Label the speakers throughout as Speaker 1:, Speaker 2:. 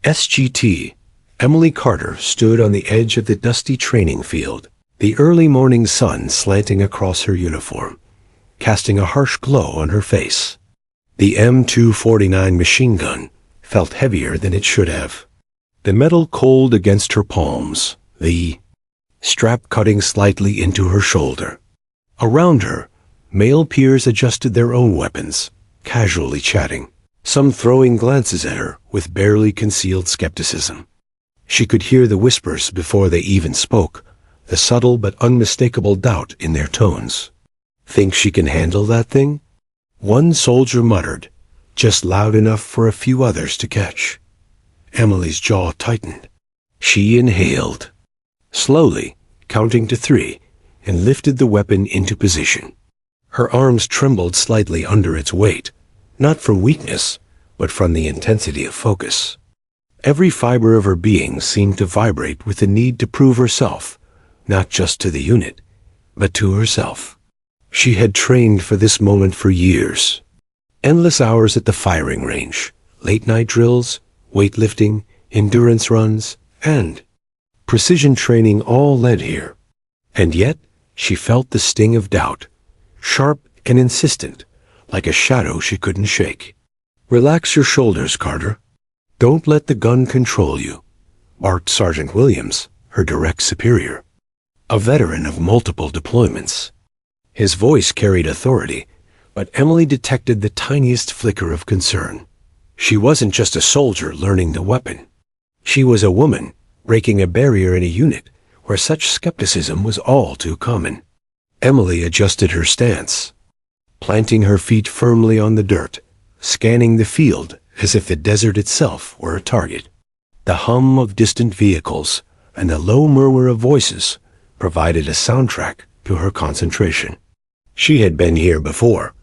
Speaker 1: SGT. Emily Carter stood on the edge of the dusty training field, the early morning sun slanting across her uniform, casting a harsh glow on her face. The M249 machine gun felt heavier than it should have. The metal cold against her palms, the strap cutting slightly into her shoulder. Around her, male peers adjusted their own weapons, casually chatting, some throwing glances at her with barely concealed skepticism. She could hear the whispers before they even spoke, the subtle but unmistakable doubt in their tones. "Think she can handle that thing?" One soldier muttered, just loud enough for a few others to catch. Emily's jaw tightened. She inhaled, slowly, counting to 3, and lifted the weapon into position. Her arms trembled slightly under its weight, not from weakness, but from the intensity of focus. Every fiber of her being seemed to vibrate with the need to prove herself, not just to the unit, but to herself. She had trained for this moment for years. Endless hours at the firing range, late-night drills, weightlifting, endurance runs, and precision training all led here. And yet, she felt the sting of doubt, sharp and insistent, like a shadow she couldn't shake. "Relax your shoulders, Carter. Don't let the gun control you," barked Sergeant Williams, her direct superior, a veteran of multiple deployments. His voice carried authority, but Emily detected the tiniest flicker of concern. She wasn't just a soldier learning the weapon. She was a woman breaking a barrier in a unit where such skepticism was all too common. Emily adjusted her stance, planting her feet firmly on the dirt, scanning the field as if the desert itself were a target. The hum of distant vehicles and the low murmur of voices provided a soundtrack to her concentration. She had been here before,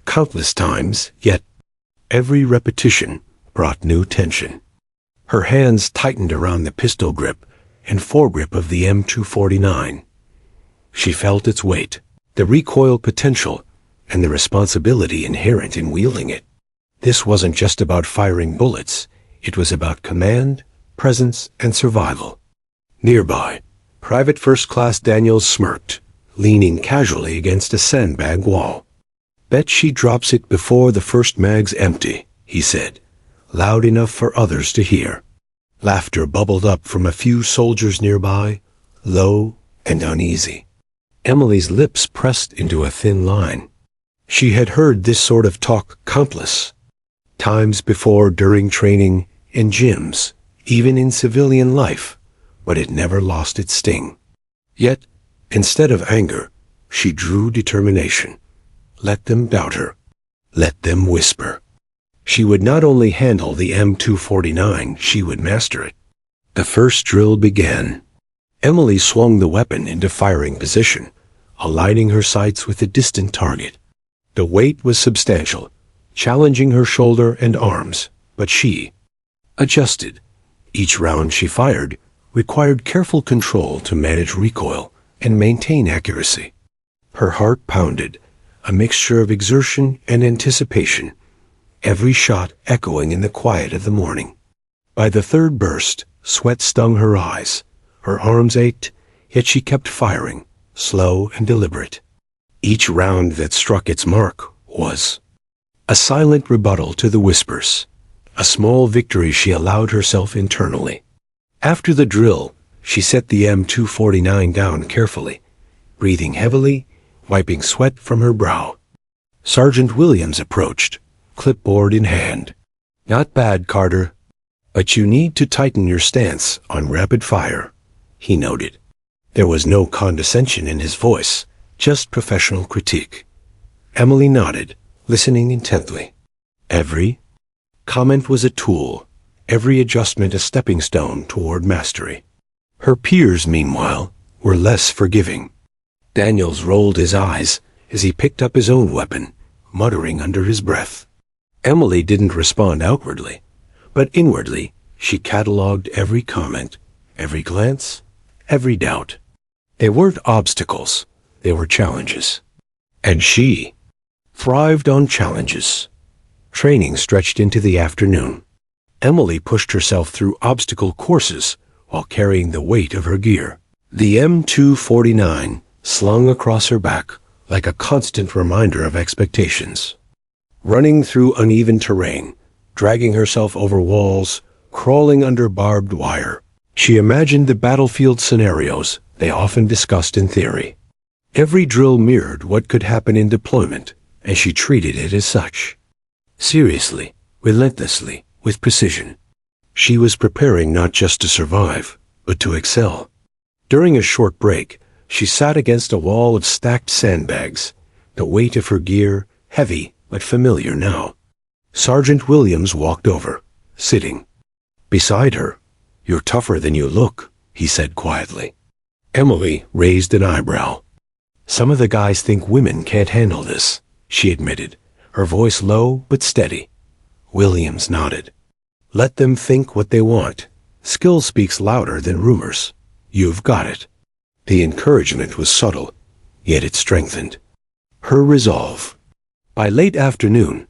Speaker 1: countless times, yet every repetition brought new tension. Her hands tightened around the pistol grip and foregrip of the M249. She felt its weight, the recoil potential, and the responsibility inherent in wielding it. This wasn't just about firing bullets. It was about command, presence, and survival. Nearby, Private First Class Daniels smirked, leaning casually against a sandbag wall. "Bet she drops it before the first mag's empty," he said, loud enough for others to hear. Laughter bubbled up from a few soldiers nearby, low and uneasy. Emily's lips pressed into a thin line. She had heard this sort of talk countless times before, during training, in gyms, even in civilian life, but it never lost its sting. Yet, instead of anger, she drew determination. Let them doubt her. Let them whisper. She would not only handle the M249, she would master it. The first drill began. Emily swung the weapon into firing position, aligning her sights with a distant target. The weight was substantial, challenging her shoulder and arms, but she adjusted. Each round she fired required careful control to manage recoil and maintain accuracy. Her heart pounded, a mixture of exertion and anticipation, every shot echoing in the quiet of the morning. By the third burst, sweat stung her eyes, her arms ached, yet she kept firing, slow and deliberate. Each round that struck its mark was a silent rebuttal to the whispers, a small victory she allowed herself internally. After the drill, she set the M249 down carefully, breathing heavily, wiping sweat from her brow. Sergeant Williams approached, clipboard in hand. "Not bad, Carter, but you need to tighten your stance on rapid fire," he noted. There was no condescension in his voice, just professional critique. Emily nodded, listening intently. Every comment was a tool, every adjustment a stepping stone toward mastery. Her peers, meanwhile, were less forgiving. Daniels rolled his eyes as he picked up his own weapon, muttering under his breath. Emily didn't respond outwardly, but inwardly she catalogued every comment, every glance, every doubt. They weren't obstacles, they were challenges. And she thrived on challenges. Training stretched into the afternoon. Emily pushed herself through obstacle courses while carrying the weight of her gear. The M249 slung across her back like a constant reminder of expectations. Running through uneven terrain, dragging herself over walls, crawling under barbed wire, she imagined the battlefield scenarios they often discussed in theory. Every drill mirrored what could happen in deployment, and she treated it as such. Seriously, relentlessly, with precision. She was preparing not just to survive, but to excel. During a short break, she sat against a wall of stacked sandbags, the weight of her gear heavy but familiar now. Sergeant Williams walked over, sitting beside her. "You're tougher than you look," he said quietly. Emily raised an eyebrow. "Some of the guys think women can't handle this," she admitted, her voice low but steady. Williams nodded. "Let them think what they want. Skill speaks louder than rumors. You've got it." The encouragement was subtle, yet it strengthened her resolve. By late afternoon,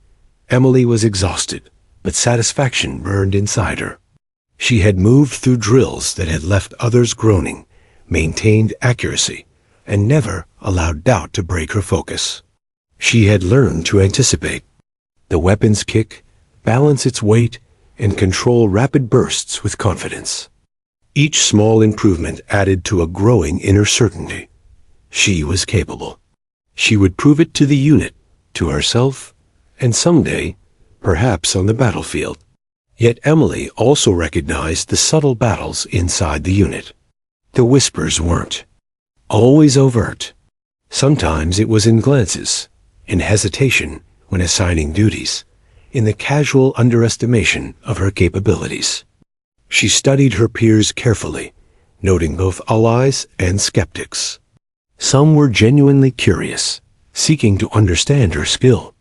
Speaker 1: Emily was exhausted, but satisfaction burned inside her. She had moved through drills that had left others groaning, maintained accuracy, and never allowed doubt to break her focus. She had learned to anticipate the weapon's kick, balance its weight, and control rapid bursts with confidence. Each small improvement added to a growing inner certainty. She was capable. She would prove it to the unit, to herself, and someday, perhaps on the battlefield. Yet Emily also recognized the subtle battles inside the unit. The whispers weren't always overt. Sometimes it was in glances, in hesitation when assigning duties, in the casual underestimation of her capabilities. She studied her peers carefully, noting both allies and skeptics. Some were genuinely curious, seeking to understand her skill.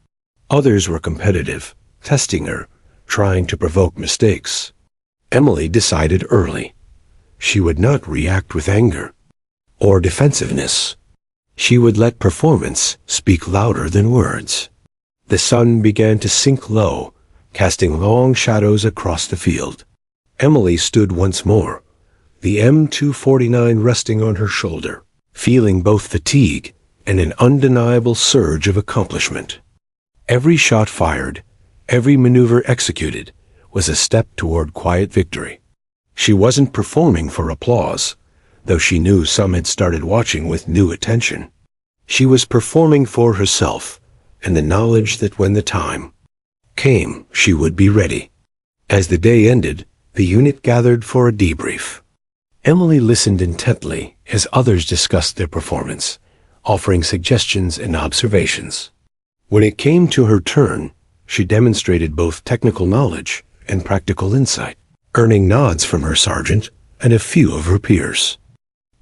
Speaker 1: Others were competitive, testing her, trying to provoke mistakes. Emily decided early. She would not react with anger or defensiveness. She would let performance speak louder than words. The sun began to sink low, casting long shadows across the field. Emily stood once more, the M249 resting on her shoulder, feeling both fatigue and an undeniable surge of accomplishment. Every shot fired, every maneuver executed, was a step toward quiet victory. She wasn't performing for applause, though she knew some had started watching with new attention. She was performing for herself, and the knowledge that when the time came, she would be ready. As the day ended, the unit gathered for a debrief. Emily listened intently as others discussed their performance, offering suggestions and observations. When it came to her turn, she demonstrated both technical knowledge and practical insight, earning nods from her sergeant and a few of her peers.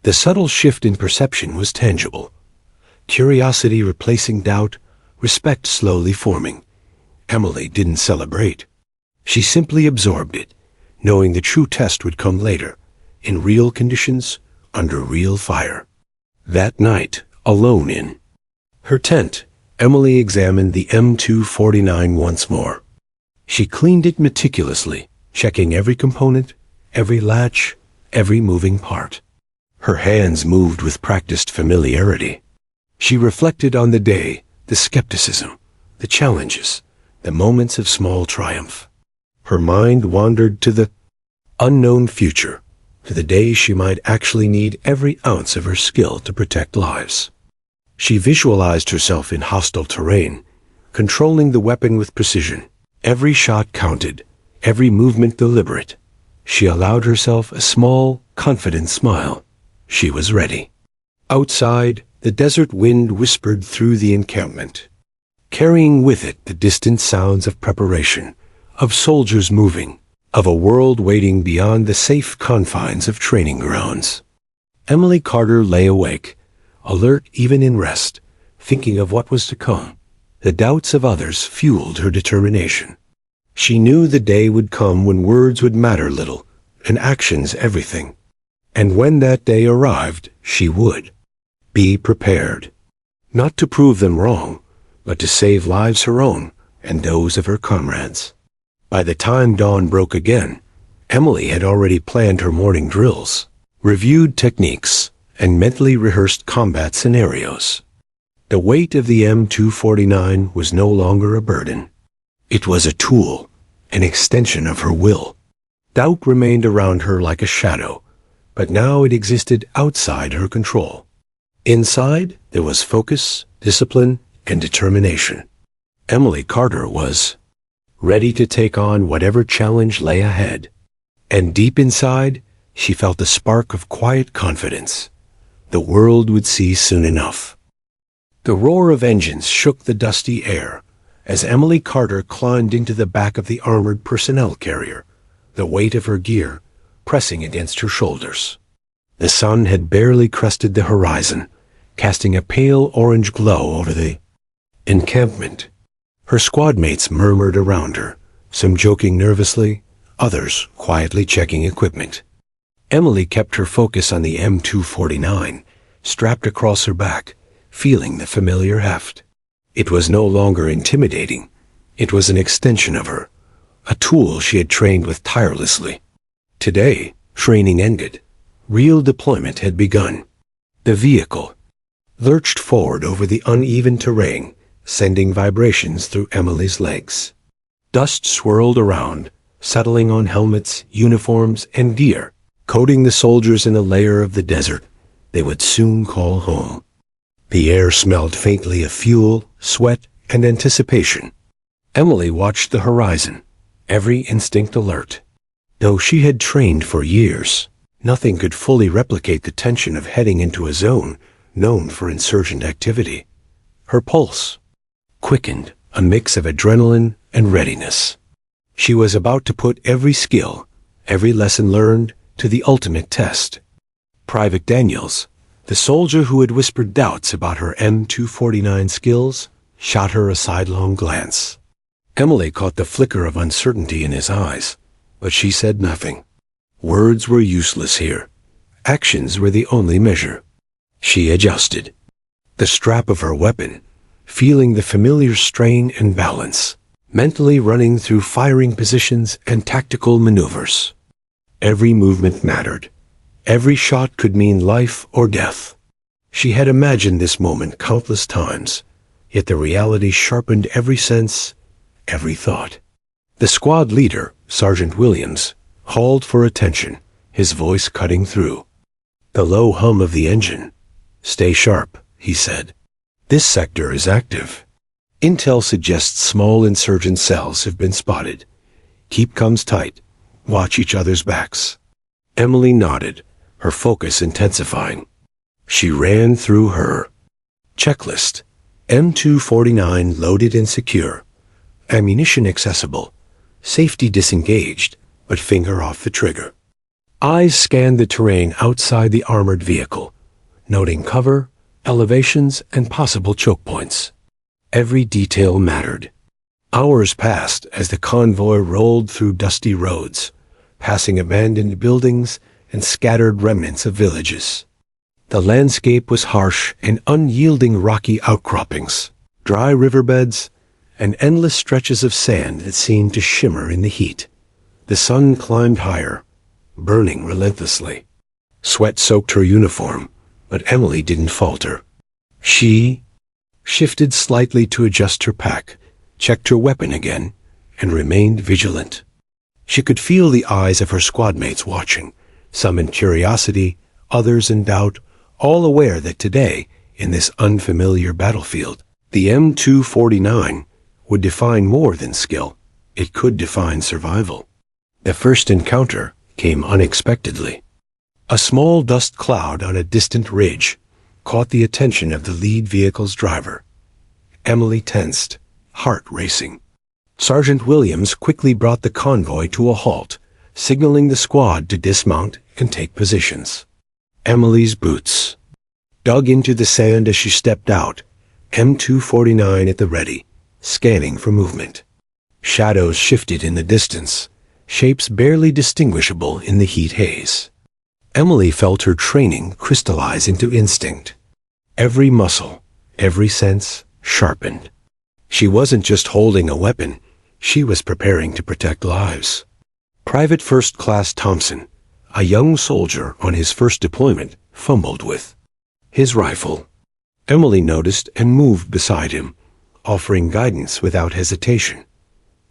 Speaker 1: The subtle shift in perception was tangible. Curiosity replacing doubt, respect slowly forming. Emily didn't celebrate. She simply absorbed it, knowing the true test would come later, in real conditions, under real fire. That night, alone in her tent, Emily examined the M249 once more. She cleaned it meticulously, checking every component, every latch, every moving part. Her hands moved with practiced familiarity. She reflected on the day, the skepticism, the challenges, the moments of small triumph. Her mind wandered to the unknown future, to the day she might actually need every ounce of her skill to protect lives. She visualized herself in hostile terrain, controlling the weapon with precision. Every shot counted, every movement deliberate. She allowed herself a small, confident smile. She was ready. Outside, the desert wind whispered through the encampment, carrying with it the distant sounds of preparation, of soldiers moving, of a world waiting beyond the safe confines of training grounds. Emily Carter lay awake, alert even in rest, thinking of what was to come. The doubts of others fueled her determination. She knew the day would come when words would matter little, and actions everything. And when that day arrived, she would be prepared. Not to prove them wrong, but to save lives her own and those of her comrades. By the time dawn broke again, Emily had already planned her morning drills, reviewed techniques, and mentally rehearsed combat scenarios. The weight of the M249 was no longer a burden. It was a tool, an extension of her will. Doubt remained around her like a shadow, but now it existed outside her control. Inside, there was focus, discipline, and determination. Emily Carter was ready to take on whatever challenge lay ahead. And deep inside, she felt a spark of quiet confidence. The world would see soon enough. The roar of engines shook the dusty air as Emily Carter climbed into the back of the armored personnel carrier, the weight of her gear pressing against her shoulders. The sun had barely crested the horizon, casting a pale orange glow over the encampment. Her squad mates murmured around her, some joking nervously, others quietly checking equipment. Emily kept her focus on the M249, strapped across her back, feeling the familiar heft. It was no longer intimidating. It was an extension of her, a tool she had trained with tirelessly. Today, training ended. Real deployment had begun. The vehicle lurched forward over the uneven terrain, sending vibrations through Emily's legs. Dust swirled around, settling on helmets, uniforms, and gear, coating the soldiers in a layer of the desert they would soon call home. The air smelled faintly of fuel, sweat, and anticipation. Emily watched the horizon, every instinct alert. Though she had trained for years, nothing could fully replicate the tension of heading into a zone known for insurgent activity. Her pulse quickened, a mix of adrenaline and readiness. She was about to put every skill, every lesson learned, to the ultimate test. Private Daniels, the soldier who had whispered doubts about her M249 skills, shot her a sidelong glance. Emily caught the flicker of uncertainty in his eyes, but she said nothing. Words were useless here. Actions were the only measure. She adjusted the strap of her weapon, feeling the familiar strain and balance, mentally running through firing positions and tactical maneuvers. Every movement mattered. Every shot could mean life or death. She had imagined this moment countless times, yet the reality sharpened every sense, every thought. The squad leader, Sergeant Williams, called for attention, his voice cutting through the low hum of the engine. "Stay sharp," he said. "This sector is active. Intel suggests small insurgent cells have been spotted. Keep comms tight. Watch each other's backs." Emily nodded, her focus intensifying. She ran through her checklist. M249 loaded and secure. Ammunition accessible. Safety disengaged, but finger off the trigger. Eyes scanned the terrain outside the armored vehicle, noting cover, elevations, and possible choke points. Every detail mattered. Hours passed as the convoy rolled through dusty roads, passing abandoned buildings and scattered remnants of villages. The landscape was harsh and unyielding rocky outcroppings, dry riverbeds, and endless stretches of sand that seemed to shimmer in the heat. The sun climbed higher, burning relentlessly. Sweat soaked her uniform, but Emily didn't falter. She shifted slightly to adjust her pack, checked her weapon again, and remained vigilant. She could feel the eyes of her squad mates watching, some in curiosity, others in doubt, all aware that today, in this unfamiliar battlefield, the M249 would define more than skill. It could define survival. The first encounter came unexpectedly. A small dust cloud on a distant ridge caught the attention of the lead vehicle's driver. Emily tensed, heart racing. Sergeant Williams quickly brought the convoy to a halt, signaling the squad to dismount and take positions. Emily's boots dug into the sand as she stepped out, M249 at the ready, scanning for movement. Shadows shifted in the distance, shapes barely distinguishable in the heat haze. Emily felt her training crystallize into instinct. Every muscle, every sense, sharpened. She wasn't just holding a weapon, She was preparing to protect lives. Private First Class Thompson, a young soldier on his first deployment, fumbled with his rifle. Emily noticed and moved beside him, offering guidance without hesitation.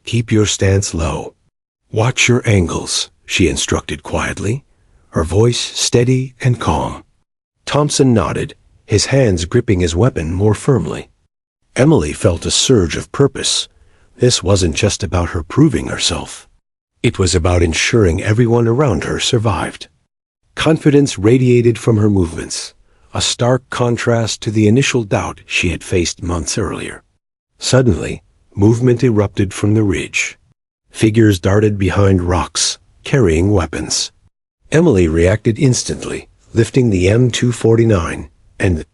Speaker 1: "Keep your stance low. Watch your angles," she instructed quietly, her voice steady and calm. Thompson nodded, his hands gripping his weapon more firmly. Emily felt a surge of purpose. This wasn't just about her proving herself. It was about ensuring everyone around her survived. Confidence radiated from her movements, a stark contrast to the initial doubt she had faced months earlier. Suddenly, movement erupted from the ridge. Figures darted behind rocks, carrying weapons. Emily reacted instantly, lifting the M249 and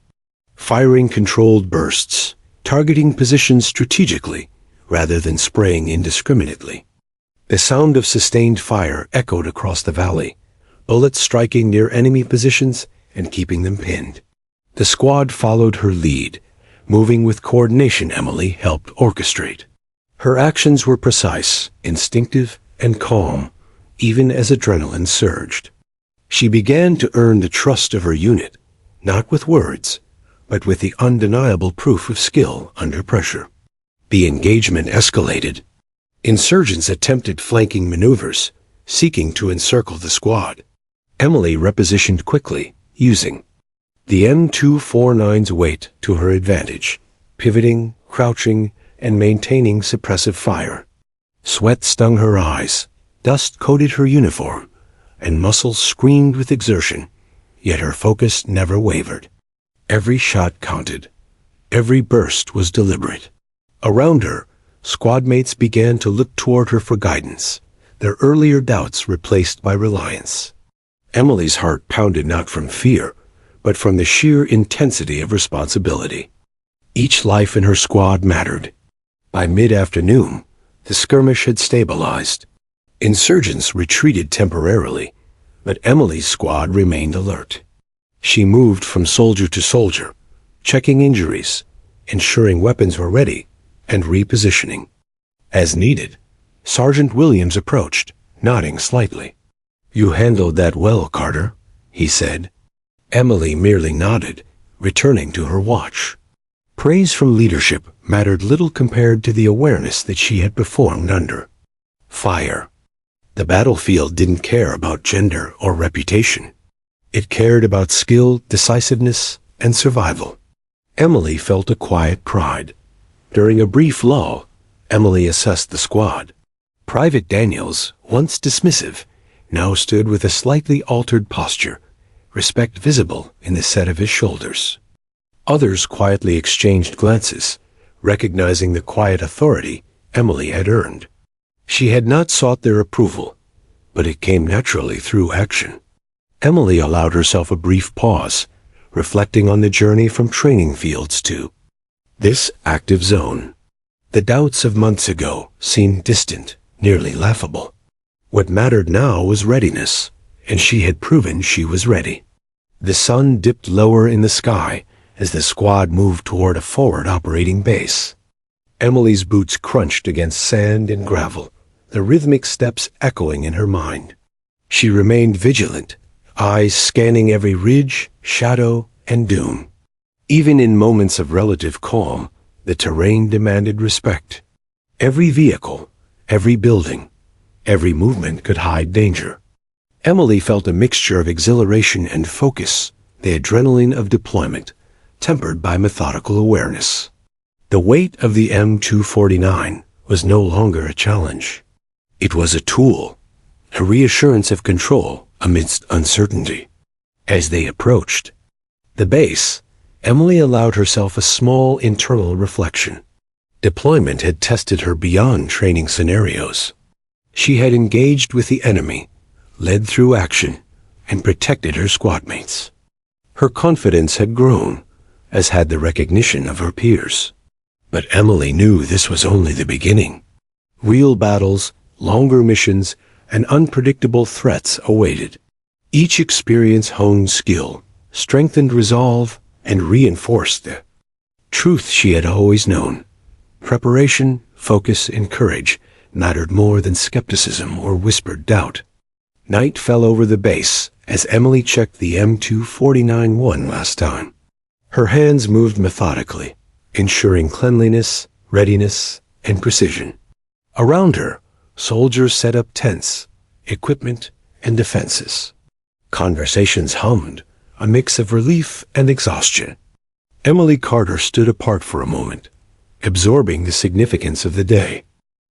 Speaker 1: firing controlled bursts, targeting positions strategically rather than spraying indiscriminately. The sound of sustained fire echoed across the valley, bullets striking near enemy positions and keeping them pinned. The squad followed her lead, moving with coordination Emily helped orchestrate. Her actions were precise, instinctive, and calm, even as adrenaline surged. She began to earn the trust of her unit, not with words, but with the undeniable proof of skill under pressure. The engagement escalated. Insurgents attempted flanking maneuvers, seeking to encircle the squad. Emily repositioned quickly, using the M249's weight to her advantage, pivoting, crouching, and maintaining suppressive fire. Sweat stung her eyes, dust coated her uniform, and muscles screamed with exertion, yet her focus never wavered. Every shot counted. Every burst was deliberate. Around her, squad mates began to look toward her for guidance, their earlier doubts replaced by reliance. Emily's heart pounded not from fear, but from the sheer intensity of responsibility. Each life in her squad mattered. By mid-afternoon, the skirmish had stabilized. Insurgents retreated temporarily, but Emily's squad remained alert. She moved from soldier to soldier, checking injuries, ensuring weapons were ready, and repositioning. As needed, Sergeant Williams approached, nodding slightly. "You handled that well, Carter," he said. Emily merely nodded, returning to her watch. Praise from leadership mattered little compared to the awareness that she had performed under fire. The battlefield didn't care about gender or reputation. It cared about skill, decisiveness, and survival. Emily felt a quiet pride. During a brief lull, Emily assessed the squad. Private Daniels, once dismissive, now stood with a slightly altered posture, respect visible in the set of his shoulders. Others quietly exchanged glances, recognizing the quiet authority Emily had earned. She had not sought their approval, but it came naturally through action. Emily allowed herself a brief pause, reflecting on the journey from training fields to this active zone. The doubts of months ago seemed distant, nearly laughable. What mattered now was readiness, and she had proven she was ready. The sun dipped lower in the sky as the squad moved toward a forward operating base. Emily's boots crunched against sand and gravel, the rhythmic steps echoing in her mind. She remained vigilant, eyes scanning every ridge, shadow, and dune. Even in moments of relative calm, the terrain demanded respect. Every vehicle, every building, every movement could hide danger. Emily felt a mixture of exhilaration and focus, the adrenaline of deployment, tempered by methodical awareness. The weight of the M249 was no longer a challenge. It was a tool, a reassurance of control amidst uncertainty. As they approached the base, Emily allowed herself a small internal reflection. Deployment had tested her beyond training scenarios. She had engaged with the enemy, led through action, and protected her squadmates. Her confidence had grown, as had the recognition of her peers. But Emily knew this was only the beginning. Real battles, longer missions, and unpredictable threats awaited. Each experience honed skill, strengthened resolve, and reinforced the truth she had always known. Preparation, focus, and courage mattered more than skepticism or whispered doubt. Night fell over the base as Emily checked the M249 one last time. Her hands moved methodically, ensuring cleanliness, readiness, and precision. Around her, soldiers set up tents, equipment, and defenses. Conversations hummed, a mix of relief and exhaustion. Emily Carter stood apart for a moment, absorbing the significance of the day.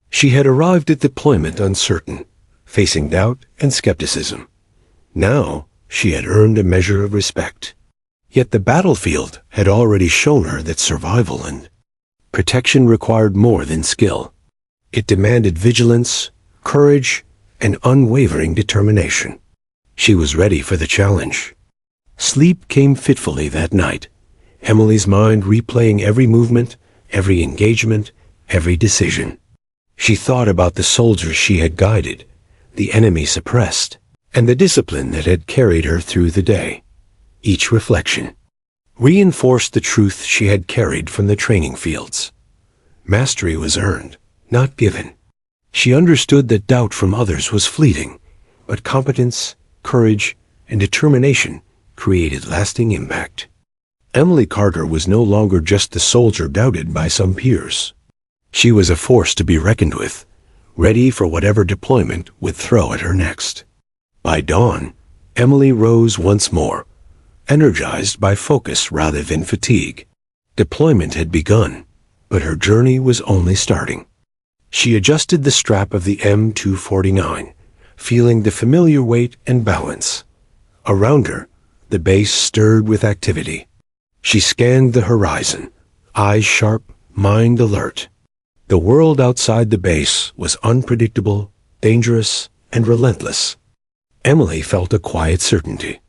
Speaker 1: She had arrived at deployment uncertain, facing doubt and skepticism. Now, she had earned a measure of respect. Yet the battlefield had already shown her that survival and protection required more than skill. It demanded vigilance, courage, and unwavering determination. She was ready for the challenge. Sleep came fitfully that night, Emily's mind replaying every movement, every engagement, every decision. She thought about the soldiers she had guided, the enemy suppressed, and the discipline that had carried her through the day. Each reflection reinforced the truth she had carried from the training fields. Mastery was earned, not given. She understood that doubt from others was fleeting, but competence, courage, and determination created lasting impact. Emily Carter was no longer just the soldier doubted by some peers. She was a force to be reckoned with, ready for whatever deployment would throw at her next. By dawn, Emily rose once more, energized by focus rather than fatigue. Deployment had begun, but her journey was only starting. She adjusted the strap of the M249, feeling the familiar weight and balance. Around her, the base stirred with activity. She scanned the horizon, eyes sharp, mind alert. The world outside the base was unpredictable, dangerous, and relentless. Emily felt a quiet certainty.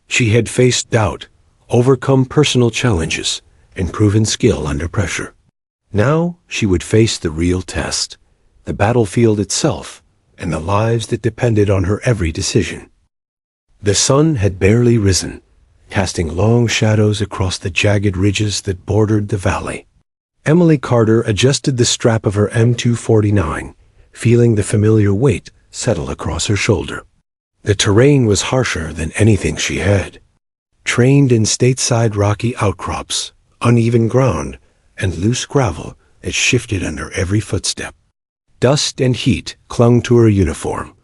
Speaker 1: She had faced doubt, overcome personal challenges, and proven skill under pressure. Now she would face the real test, the battlefield itself, and the lives that depended on her every decision. The sun had barely risen, casting long shadows across the jagged ridges that bordered the valley. Emily Carter adjusted the strap of her M249, feeling the familiar weight settle across her shoulder. The terrain was harsher than anything she had. Trained in stateside rocky outcrops, uneven ground, and loose gravel that shifted under every footstep. Dust and heat clung to her uniform,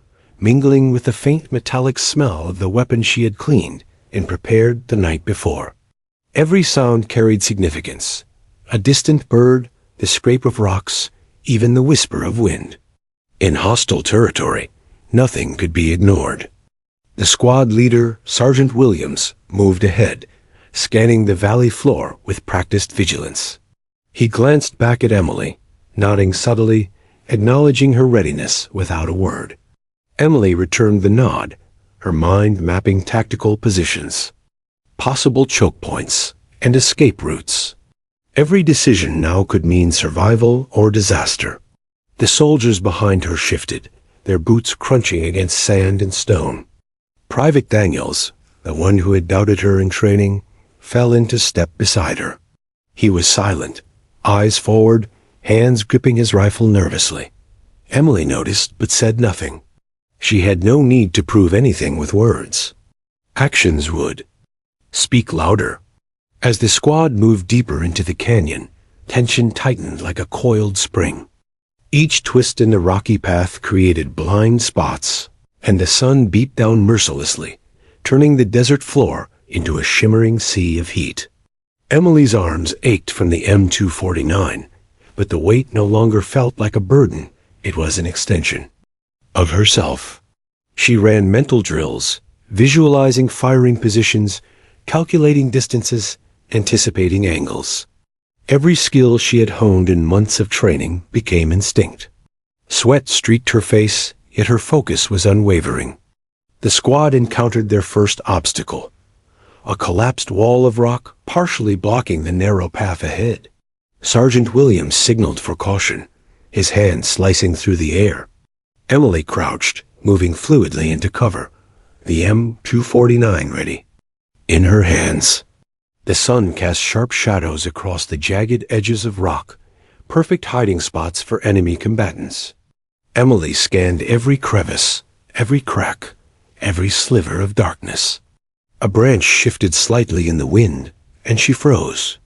Speaker 1: mingling with the faint metallic smell of the weapon she had cleaned and prepared the night before. Every sound carried significance. A distant bird, the scrape of rocks, even the whisper of wind. In hostile territory, nothing could be ignored. The squad leader, Sergeant Williams, moved ahead, scanning the valley floor with practiced vigilance. He glanced back at Emily, nodding subtly, acknowledging her readiness without a word. Emily returned the nod, her mind mapping tactical positions, possible choke points, and escape routes. Every decision now could mean survival or disaster. The soldiers behind her shifted, their boots crunching against sand and stone. Private Daniels, the one who had doubted her in training, fell into step beside her. He was silent, eyes forward, hands gripping his rifle nervously. Emily noticed but said nothing. She had no need to prove anything with words. Actions would speak louder. As the squad moved deeper into the canyon, tension tightened like a coiled spring. Each twist in the rocky path created blind spots, and the sun beat down mercilessly, turning the desert floor into a shimmering sea of heat. Emily's arms ached from the M249, but the weight no longer felt like a burden. It was an extension of herself. She ran mental drills, visualizing firing positions, calculating distances, anticipating angles. Every skill she had honed in months of training became instinct. Sweat streaked her face, yet her focus was unwavering. The squad encountered their first obstacle, a collapsed wall of rock partially blocking the narrow path ahead. Sergeant Williams signaled for caution, his hand slicing through the air. Emily crouched, moving fluidly into cover, the M249 ready. In her hands, the sun cast sharp shadows across the jagged edges of rock, perfect hiding spots for enemy combatants. Emily scanned every crevice, every crack, every sliver of darkness. A branch shifted slightly in the wind, and she froze.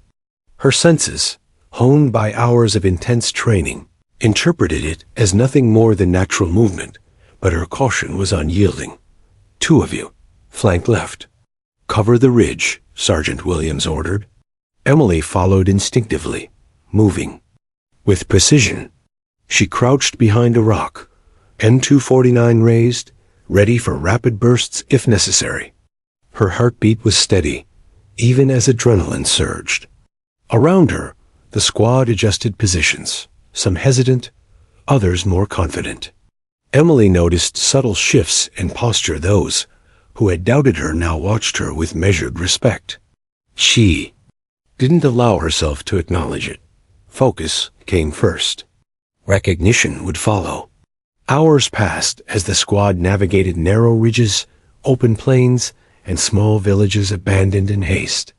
Speaker 1: Her senses, honed by hours of intense training, interpreted it as nothing more than natural movement, but her caution was unyielding. "Two of you, flank left. Cover the ridge," Sergeant Williams ordered. Emily followed instinctively, moving. With precision, she crouched behind a rock, M249 raised, ready for rapid bursts if necessary. Her heartbeat was steady, even as adrenaline surged. Around her, the squad adjusted positions, some hesitant, others more confident. Emily noticed subtle shifts in posture. Those who had doubted her now watched her with measured respect. She didn't allow herself to acknowledge it. Focus came first. Recognition would follow. Hours passed as the squad navigated narrow ridges, open plains, and small villages abandoned in haste.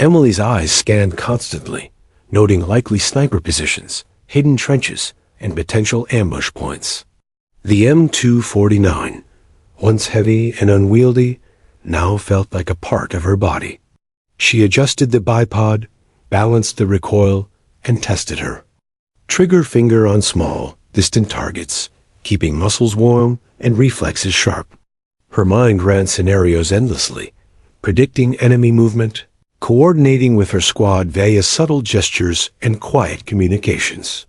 Speaker 1: Emily's eyes scanned constantly, noting likely sniper positions, hidden trenches, and potential ambush points. The M249, once heavy and unwieldy, now felt like a part of her body. She adjusted the bipod, balanced the recoil, and tested her. Trigger finger on small, distant targets, keeping muscles warm and reflexes sharp. Her mind ran scenarios endlessly, predicting enemy movement, coordinating with her squad via subtle gestures and quiet communications.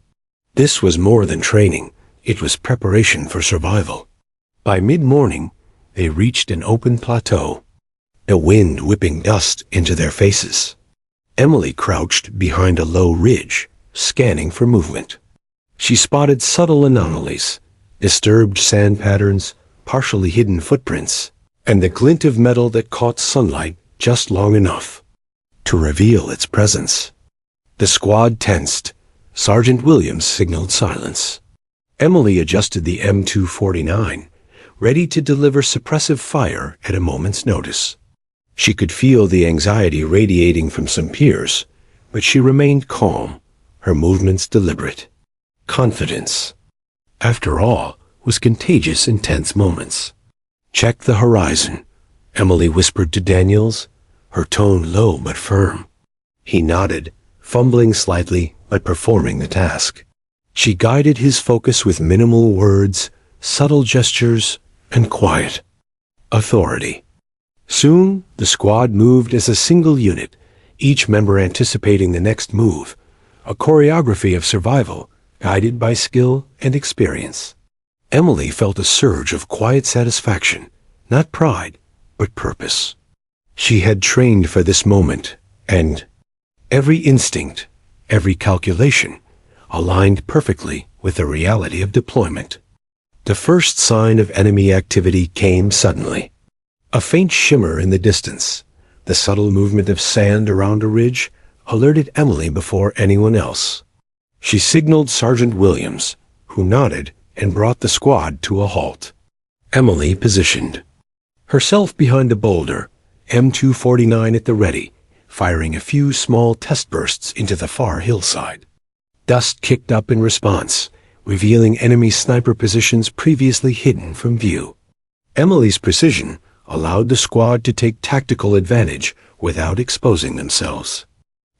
Speaker 1: This was more than training. It was preparation for survival. By mid-morning, they reached an open plateau, a wind whipping dust into their faces. Emily crouched behind a low ridge, scanning for movement. She spotted subtle anomalies, disturbed sand patterns, partially hidden footprints, and the glint of metal that caught sunlight just long enough to reveal its presence. The squad tensed. Sergeant Williams signaled silence. Emily adjusted the M249, ready to deliver suppressive fire at a moment's notice. She could feel the anxiety radiating from some peers, but she remained calm, her movements deliberate. Confidence, after all, was contagious in tense moments. "Check the horizon," Emily whispered to Daniels, her tone low but firm. He nodded, fumbling slightly but performing the task. She guided his focus with minimal words, subtle gestures, and quiet authority. Soon, the squad moved as a single unit, each member anticipating the next move, a choreography of survival guided by skill and experience. Emily felt a surge of quiet satisfaction, not pride, but purpose. She had trained for this moment, and every instinct, every calculation, aligned perfectly with the reality of deployment. The first sign of enemy activity came suddenly. A faint shimmer in the distance, the subtle movement of sand around a ridge, alerted Emily before anyone else. She signaled Sergeant Williams, who nodded and brought the squad to a halt. Emily positioned herself behind a boulder, M249 at the ready, firing a few small test bursts into the far hillside. Dust kicked up in response, revealing enemy sniper positions previously hidden from view. Emily's precision allowed the squad to take tactical advantage without exposing themselves.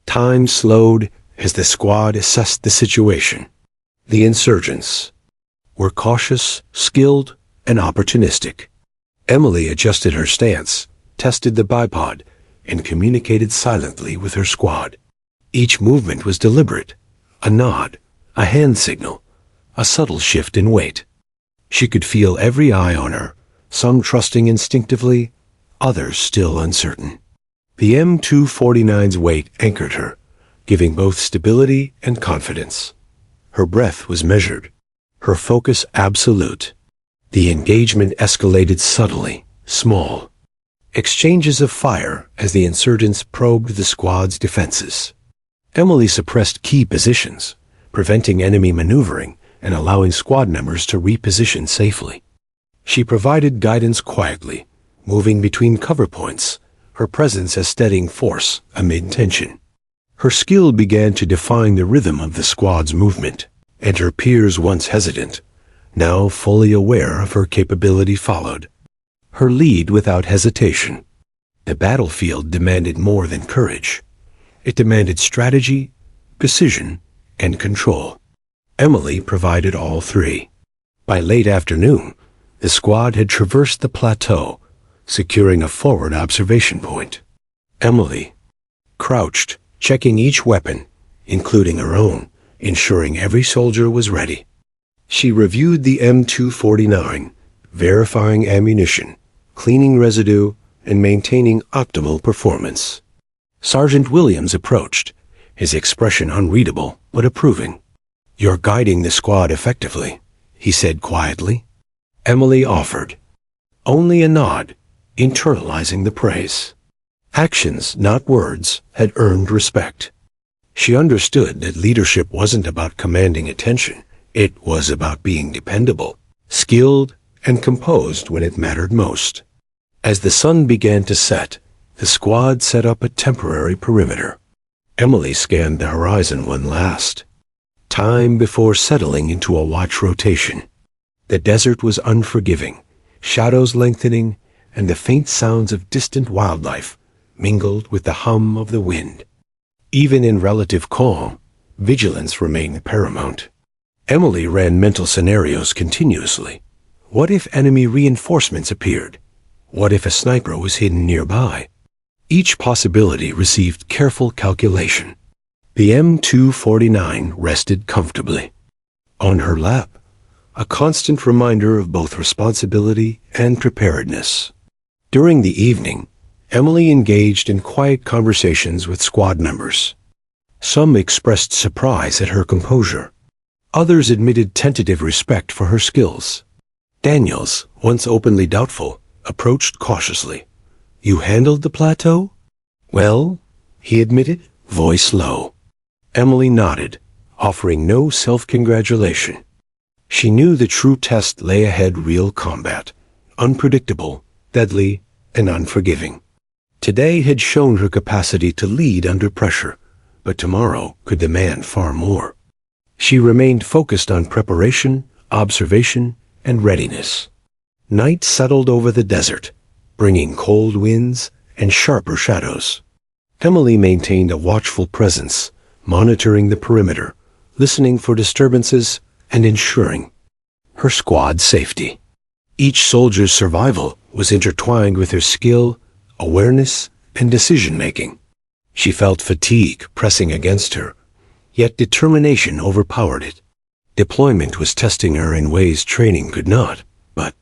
Speaker 1: Time slowed as the squad assessed the situation. The insurgents were cautious, skilled, and opportunistic. Emily adjusted her stance, tested the bipod, and communicated silently with her squad. Each movement was deliberate, a nod, a hand signal, a subtle shift in weight. She could feel every eye on her, some trusting instinctively, others still uncertain. The M249's weight anchored her, giving both stability and confidence. Her breath was measured, her focus absolute. The engagement escalated subtly, small. Exchanges of fire as the insurgents probed the squad's defenses. Emily suppressed key positions, preventing enemy maneuvering and allowing squad members to reposition safely. She provided guidance quietly, moving between cover points, her presence a steadying force amid tension. Her skill began to define the rhythm of the squad's movement, and her peers, once hesitant, now fully aware of her capability, followed her lead without hesitation. The battlefield demanded more than courage. It demanded strategy, precision, and control. Emily provided all three. By late afternoon, the squad had traversed the plateau, securing a forward observation point. Emily crouched, checking each weapon, including her own, ensuring every soldier was ready. She reviewed the M249, verifying ammunition, cleaning residue, and maintaining optimal performance. Sergeant Williams approached, his expression unreadable but approving. "You're guiding the squad effectively," he said quietly. Emily offered only a nod, internalizing the praise. Actions, not words, had earned respect. She understood that leadership wasn't about commanding attention. It was about being dependable, skilled, and composed when it mattered most. As the sun began to set, the squad set up a temporary perimeter. Emily scanned the horizon one last time before settling into a watch rotation. The desert was unforgiving, shadows lengthening, and the faint sounds of distant wildlife mingled with the hum of the wind. Even in relative calm, vigilance remained paramount. Emily ran mental scenarios continuously. What if enemy reinforcements appeared? What if a sniper was hidden nearby? Each possibility received careful calculation. The M249 rested comfortably. On her lap, a constant reminder of both responsibility and preparedness. During the evening, Emily engaged in quiet conversations with squad members. Some expressed surprise at her composure. Others admitted tentative respect for her skills. Daniels, once openly doubtful, approached cautiously. "You handled the plateau?" "Well," he admitted, voice low. Emily nodded, offering no self-congratulation. She knew the true test lay ahead: real combat, unpredictable, deadly, and unforgiving. Today had shown her capacity to lead under pressure, but tomorrow could demand far more. She remained focused on preparation, observation, and readiness. Night settled over the desert, bringing cold winds and sharper shadows. Emily maintained a watchful presence, monitoring the perimeter, listening for disturbances, and ensuring her squad's safety. Each soldier's survival was intertwined with her skill, awareness, and decision-making. She felt fatigue pressing against her, yet determination overpowered it. Deployment was testing her in ways training could not, but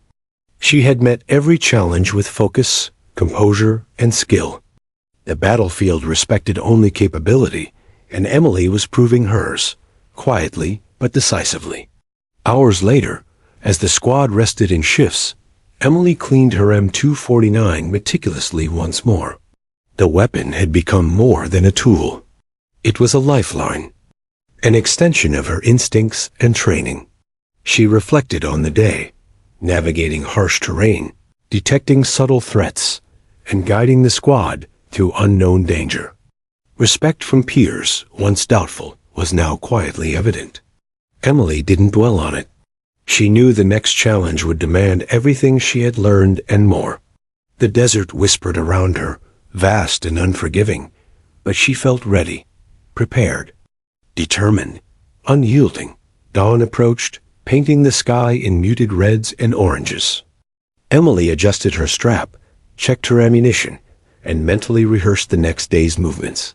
Speaker 1: she had met every challenge with focus, composure, and skill. The battlefield respected only capability, and Emily was proving hers, quietly but decisively. Hours later, as the squad rested in shifts, Emily cleaned her M249 meticulously once more. The weapon had become more than a tool. It was a lifeline, an extension of her instincts and training. She reflected on the day, navigating harsh terrain, detecting subtle threats, and guiding the squad through unknown danger. Respect from peers, once doubtful, was now quietly evident. Emily didn't dwell on it. She knew the next challenge would demand everything she had learned and more. The desert whispered around her, vast and unforgiving, but she felt ready, prepared, determined, unyielding. Dawn approached, painting the sky in muted reds and oranges. Emily adjusted her strap, checked her ammunition, and mentally rehearsed the next day's movements.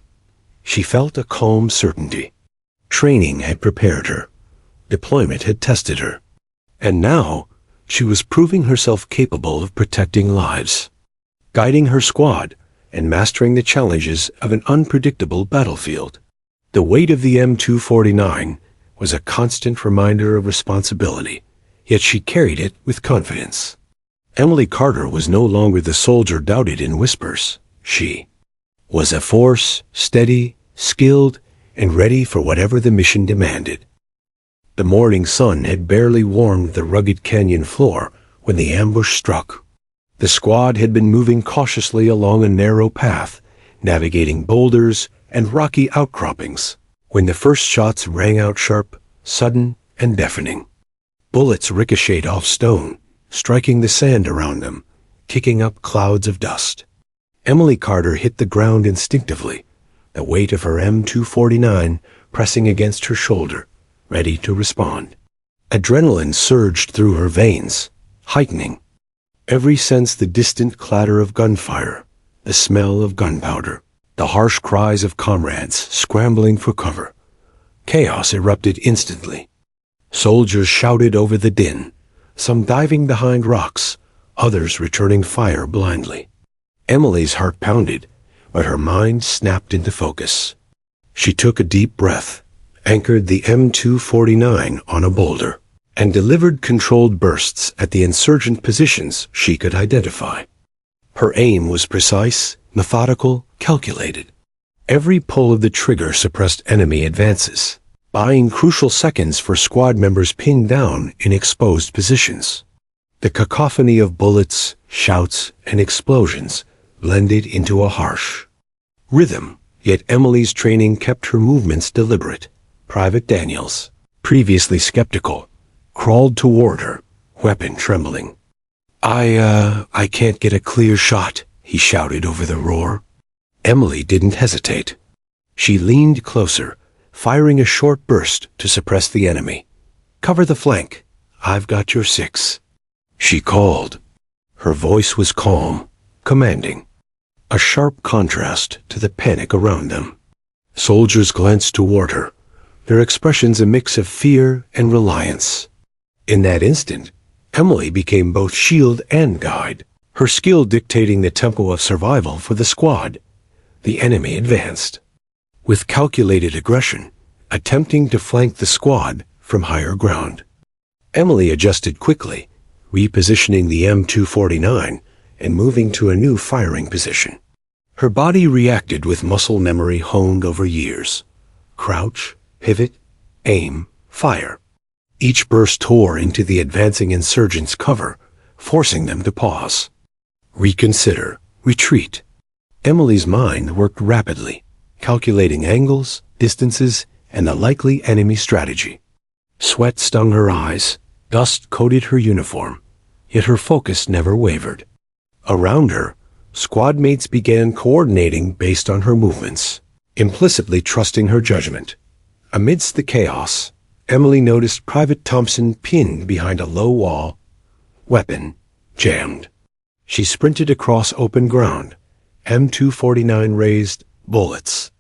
Speaker 1: She felt a calm certainty. Training had prepared her. Deployment had tested her. And now, she was proving herself capable of protecting lives, guiding her squad, and mastering the challenges of an unpredictable battlefield. The weight of the M249 was a constant reminder of responsibility, yet she carried it with confidence. Emily Carter was no longer the soldier doubted in whispers. She was a force, steady, skilled, and ready for whatever the mission demanded. The morning sun had barely warmed the rugged canyon floor when the ambush struck. The squad had been moving cautiously along a narrow path, navigating boulders and rocky outcroppings, when the first shots rang out sharp, sudden, and deafening. Bullets ricocheted off stone, striking the sand around them, kicking up clouds of dust. Emily Carter hit the ground instinctively, the weight of her M249 pressing against her shoulder, ready to respond. Adrenaline surged through her veins, heightening every sense: the distant clatter of gunfire, the smell of gunpowder, the harsh cries of comrades scrambling for cover. Chaos erupted instantly. Soldiers shouted over the din, some diving behind rocks, others returning fire blindly. Emily's heart pounded, but her mind snapped into focus. She took a deep breath, anchored the M249 on a boulder, and delivered controlled bursts at the insurgent positions she could identify. Her aim was precise, methodical, calculated. Every pull of the trigger suppressed enemy advances, buying crucial seconds for squad members pinned down in exposed positions. The cacophony of bullets, shouts, and explosions blended into a harsh rhythm, yet Emily's training kept her movements deliberate. Private Daniels, previously skeptical, crawled toward her, weapon trembling. I can't get a clear shot," he shouted over the roar. Emily didn't hesitate. She leaned closer, firing a short burst to suppress the enemy. "Cover the flank. I've got your 6. She called. Her voice was calm, commanding, a sharp contrast to the panic around them. Soldiers glanced toward her, their expressions a mix of fear and reliance. In that instant, Emily became both shield and guide, her skill dictating the tempo of survival for the squad. The enemy advanced, with calculated aggression, attempting to flank the squad from higher ground. Emily adjusted quickly, repositioning the M249 and moving to a new firing position. Her body reacted with muscle memory honed over years. Crouch, pivot, aim, fire. Each burst tore into the advancing insurgents' cover, forcing them to pause. Reconsider, retreat. Emily's mind worked rapidly, calculating angles, distances, and a likely enemy strategy. Sweat stung her eyes, dust coated her uniform, yet her focus never wavered. Around her, squad mates began coordinating based on her movements, implicitly trusting her judgment. Amidst the chaos, Emily noticed Private Thompson pinned behind a low wall, weapon jammed. She sprinted across open ground, M249 raised, bullets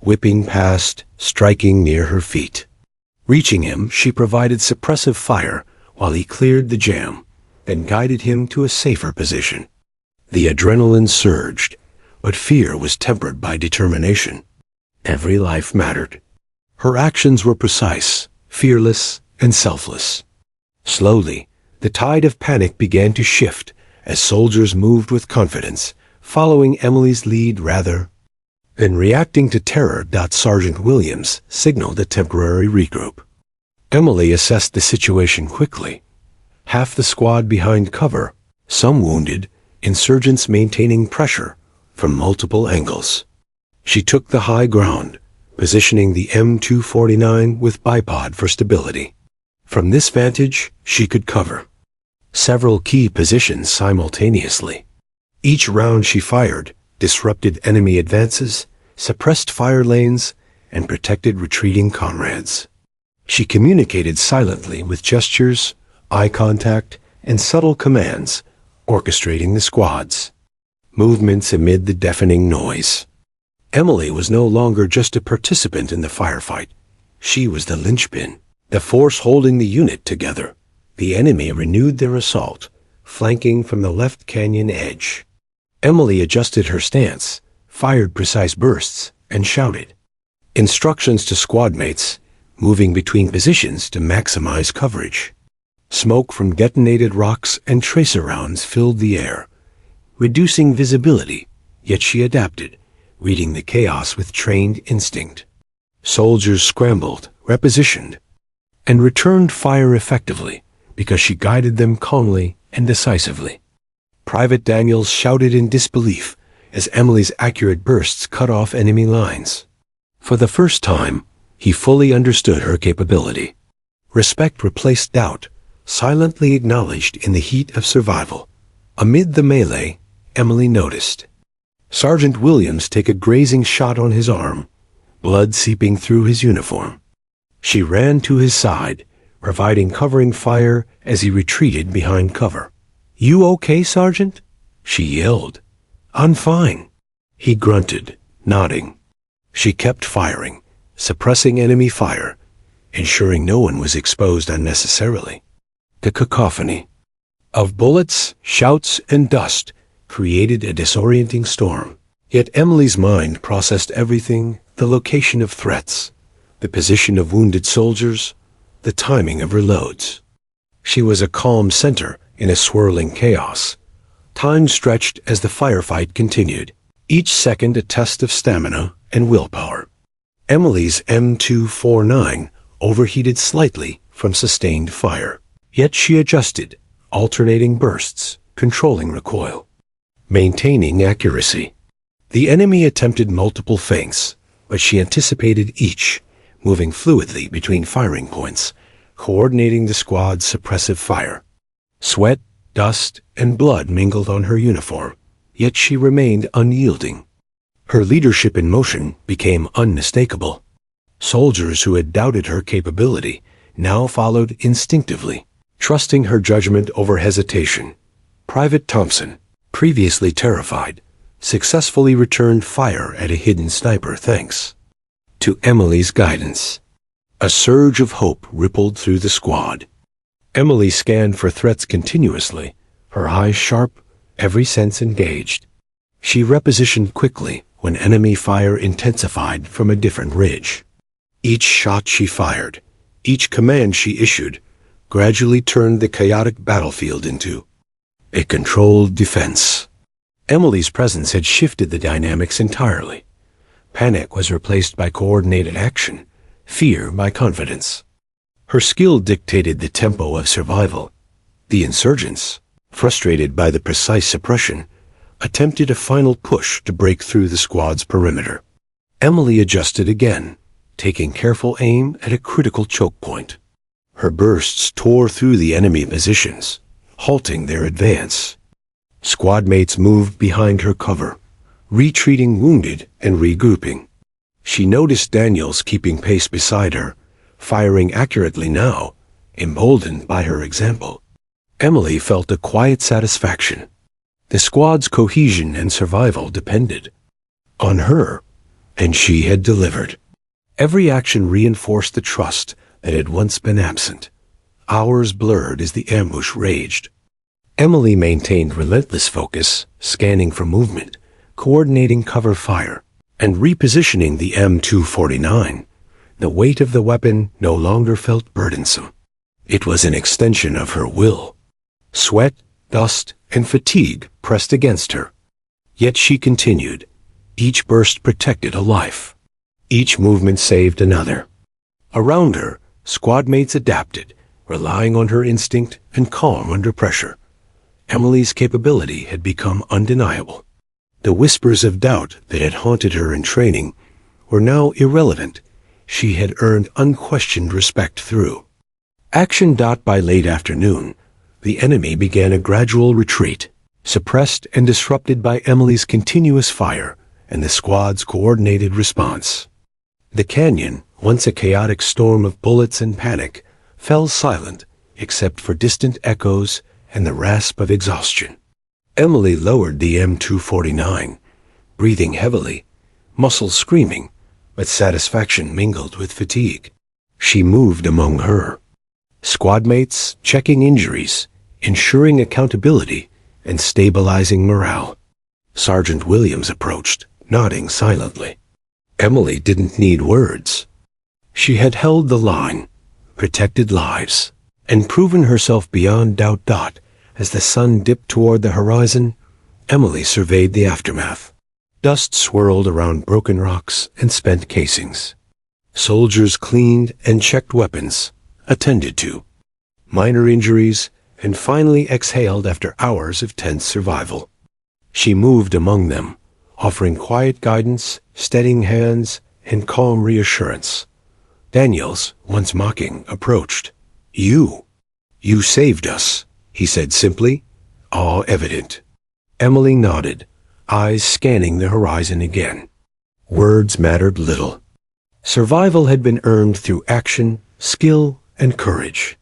Speaker 1: whipping past, striking near her feet. Reaching him, she provided suppressive fire while he cleared the jam, then guided him to a safer position. The adrenaline surged, but fear was tempered by determination. Every life mattered. Her actions were precise, fearless, and selfless. Slowly, the tide of panic began to shift as soldiers moved with confidence, following Emily's lead rather than reacting to terror. Sergeant Williams signaled a temporary regroup. Emily assessed the situation quickly. Half the squad behind cover, some wounded, insurgents maintaining pressure from multiple angles. She took the high ground, positioning the M249 with bipod for stability. From this vantage, she could cover several key positions simultaneously. Each round she fired disrupted enemy advances, suppressed fire lanes, and protected retreating comrades. She communicated silently with gestures, eye contact, and subtle commands, orchestrating the squad's movements amid the deafening noise. Emily was no longer just a participant in the firefight. She was the linchpin, the force holding the unit together. The enemy renewed their assault, flanking from the left canyon edge. Emily adjusted her stance, fired precise bursts, and shouted instructions to squad mates, moving between positions to maximize coverage. Smoke from detonated rocks and tracer rounds filled the air, reducing visibility, yet she adapted, reading the chaos with trained instinct. Soldiers scrambled, repositioned, and returned fire effectively because she guided them calmly and decisively. Private Daniels shouted in disbelief as Emily's accurate bursts cut off enemy lines. For the first time, he fully understood her capability. Respect replaced doubt, silently acknowledged in the heat of survival. Amid the melee, Emily noticed Sergeant Williams take a grazing shot on his arm, blood seeping through his uniform. She ran to his side, providing covering fire as he retreated behind cover. "You okay, Sergeant?" she yelled. "I'm fine," he grunted, nodding. She kept firing, suppressing enemy fire, ensuring no one was exposed unnecessarily. The cacophony of bullets, shouts, and dust created a disorienting storm. Yet Emily's mind processed everything: the location of threats, the position of wounded soldiers, the timing of reloads. She was a calm center in a swirling chaos. Time stretched as the firefight continued, each second a test of stamina and willpower. Emily's M249 overheated slightly from sustained fire. Yet she adjusted, alternating bursts, controlling recoil, maintaining accuracy. The enemy attempted multiple feints, but she anticipated each, moving fluidly between firing points, coordinating the squad's suppressive fire. Sweat, dust, and blood mingled on her uniform, yet she remained unyielding. Her leadership in motion became unmistakable. Soldiers who had doubted her capability now followed instinctively, trusting her judgment over hesitation. Private Thompson, previously terrified, successfully returned fire at a hidden sniper thanks to Emily's guidance. A surge of hope rippled through the squad. Emily scanned for threats continuously, her eyes sharp, every sense engaged. She repositioned quickly when enemy fire intensified from a different ridge. Each shot she fired, each command she issued, gradually turned the chaotic battlefield into a controlled defense. Emily's presence had shifted the dynamics entirely. Panic was replaced by coordinated action, fear by confidence. Her skill dictated the tempo of survival. The insurgents, frustrated by the precise suppression, attempted a final push to break through the squad's perimeter. Emily adjusted again, taking careful aim at a critical choke point. Her bursts tore through the enemy positions, halting their advance. Squad mates moved behind her cover, retreating wounded and regrouping. She noticed Daniels keeping pace beside her, firing accurately now, emboldened by her example. Emily felt a quiet satisfaction. The squad's cohesion and survival depended on her, and she had delivered. Every action reinforced the trust that had once been absent. Hours blurred as the ambush raged. Emily maintained relentless focus, scanning for movement, coordinating cover fire, and repositioning the M249. The weight of the weapon no longer felt burdensome. It was an extension of her will. Sweat, dust, and fatigue pressed against her. Yet she continued. Each burst protected a life. Each movement saved another. Around her, squad mates adapted, relying on her instinct and calm under pressure. Emily's capability had become undeniable. The whispers of doubt that had haunted her in training were now irrelevant. She had earned unquestioned respect through action. By late afternoon, the enemy began a gradual retreat, suppressed and disrupted by Emily's continuous fire and the squad's coordinated response. The canyon, once a chaotic storm of bullets and panic, fell silent except for distant echoes and the rasp of exhaustion. Emily lowered the M249, breathing heavily, muscles screaming, but satisfaction mingled with fatigue. She moved among her squad mates, checking injuries, ensuring accountability, and stabilizing morale. Sergeant Williams approached, nodding silently. Emily didn't need words. She had held the line, protected lives, and proven herself beyond doubt. As the sun dipped toward the horizon, Emily surveyed the aftermath. Dust swirled around broken rocks and spent casings. Soldiers cleaned and checked weapons, attended to minor injuries, and finally exhaled after hours of tense survival. She moved among them, offering quiet guidance, steadying hands, and calm reassurance. Daniels, once mocking, approached. You "You saved us," he said simply, awe evident. Emily nodded, eyes scanning the horizon again. Words mattered little. Survival had been earned through action, skill, and courage.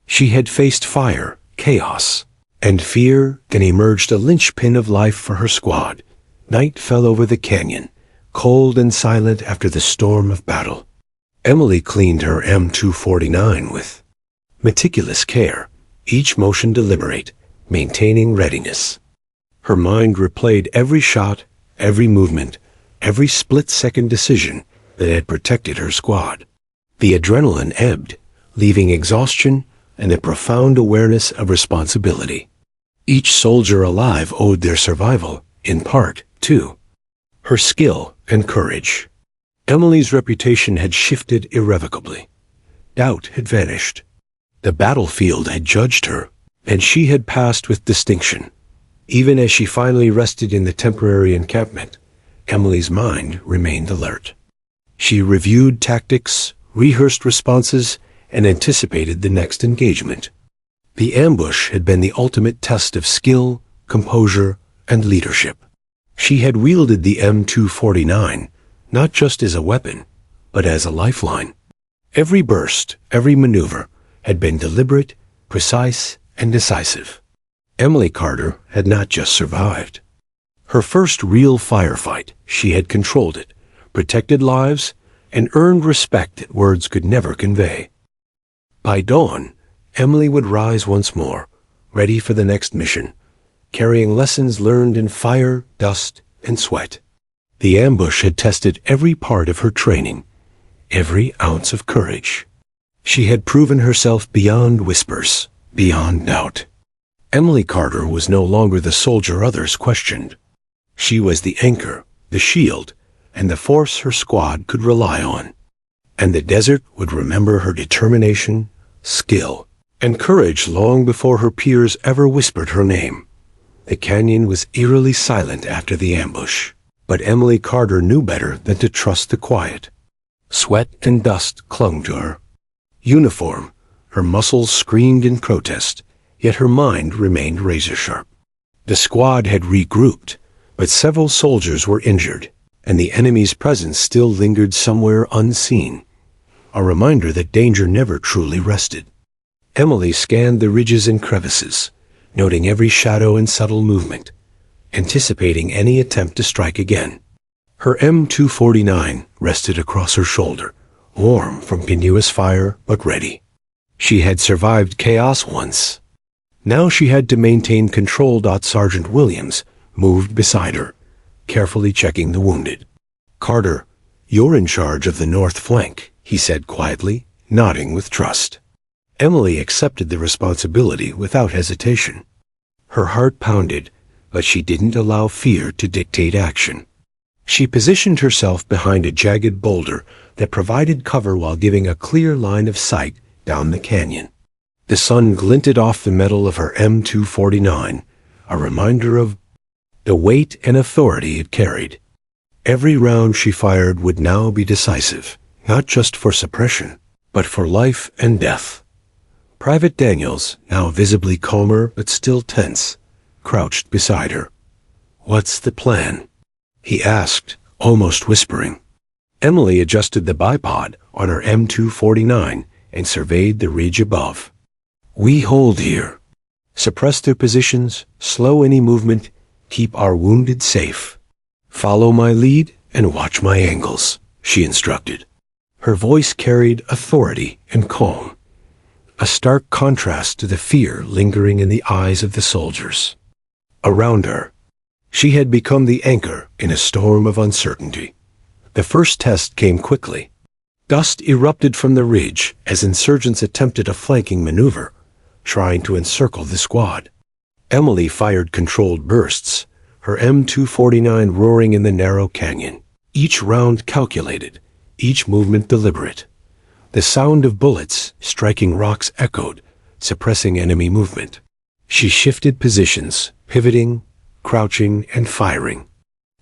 Speaker 1: She had faced fire, chaos, and fear, then emerged a linchpin of life for her squad. Night fell over the canyon, cold and silent after the storm of battle. Emily cleaned her M249 with meticulous care, each motion deliberate, maintaining readiness. Her mind replayed every shot, every movement, every split-second decision that had protected her squad. The adrenaline ebbed, leaving exhaustion and a profound awareness of responsibility. Each soldier alive owed their survival, in part, to her skill and courage. Emily's reputation had shifted irrevocably. Doubt had vanished. The battlefield had judged her, and she had passed with distinction. Even as she finally rested in the temporary encampment, Emily's mind remained alert. She reviewed tactics, rehearsed responses, and anticipated the next engagement. The ambush had been the ultimate test of skill, composure, and leadership. She had wielded the M249 not just as a weapon, but as a lifeline. Every burst, every maneuver, had been deliberate, precise, and decisive. Emily Carter had not just survived. Her first real firefight, she had controlled it, protected lives, and earned respect that words could never convey. By dawn, Emily would rise once more, ready for the next mission, carrying lessons learned in fire, dust, and sweat. The ambush had tested every part of her training, every ounce of courage. She had proven herself beyond whispers, beyond doubt. Emily Carter was no longer the soldier others questioned. She was the anchor, the shield, and the force her squad could rely on. And the desert would remember her determination, skill, and courage long before her peers ever whispered her name. The canyon was eerily silent after the ambush, but Emily Carter knew better than to trust the quiet. Sweat and dust clung to her. Uniform, her muscles screamed in protest, yet her mind remained razor-sharp. The squad had regrouped, but several soldiers were injured, and the enemy's presence still lingered somewhere unseen, a reminder that danger never truly rested. Emily scanned the ridges and crevices, noting every shadow and subtle movement, anticipating any attempt to strike again. Her M249 rested across her shoulder, warm from continuous fire but ready. She had survived chaos once. Now she had to maintain control. Sergeant Williams moved beside her, carefully checking the wounded. "Carter, you're in charge of the north flank," he said quietly, nodding with trust. Emily accepted the responsibility without hesitation. Her heart pounded, but she didn't allow fear to dictate action. She positioned herself behind a jagged boulder that provided cover while giving a clear line of sight down the canyon. The sun glinted off the metal of her M249, a reminder of the weight and authority it carried. Every round she fired would now be decisive, not just for suppression, but for life and death. Private Daniels, now visibly calmer but still tense, crouched beside her. "What's the plan?" he asked, almost whispering. Emily adjusted the bipod on her M249 and surveyed the ridge above. "We hold here. Suppress their positions, slow any movement, keep our wounded safe. Follow my lead and watch my angles," she instructed. Her voice carried authority and calm, a stark contrast to the fear lingering in the eyes of the soldiers. Around her, she had become the anchor in a storm of uncertainty. The first test came quickly. Dust erupted from the ridge as insurgents attempted a flanking maneuver, trying to encircle the squad. Emily fired controlled bursts, her M249 roaring in the narrow canyon, each round calculated, each movement deliberate. The sound of bullets striking rocks echoed, suppressing enemy movement. She shifted positions, pivoting, crouching, and firing,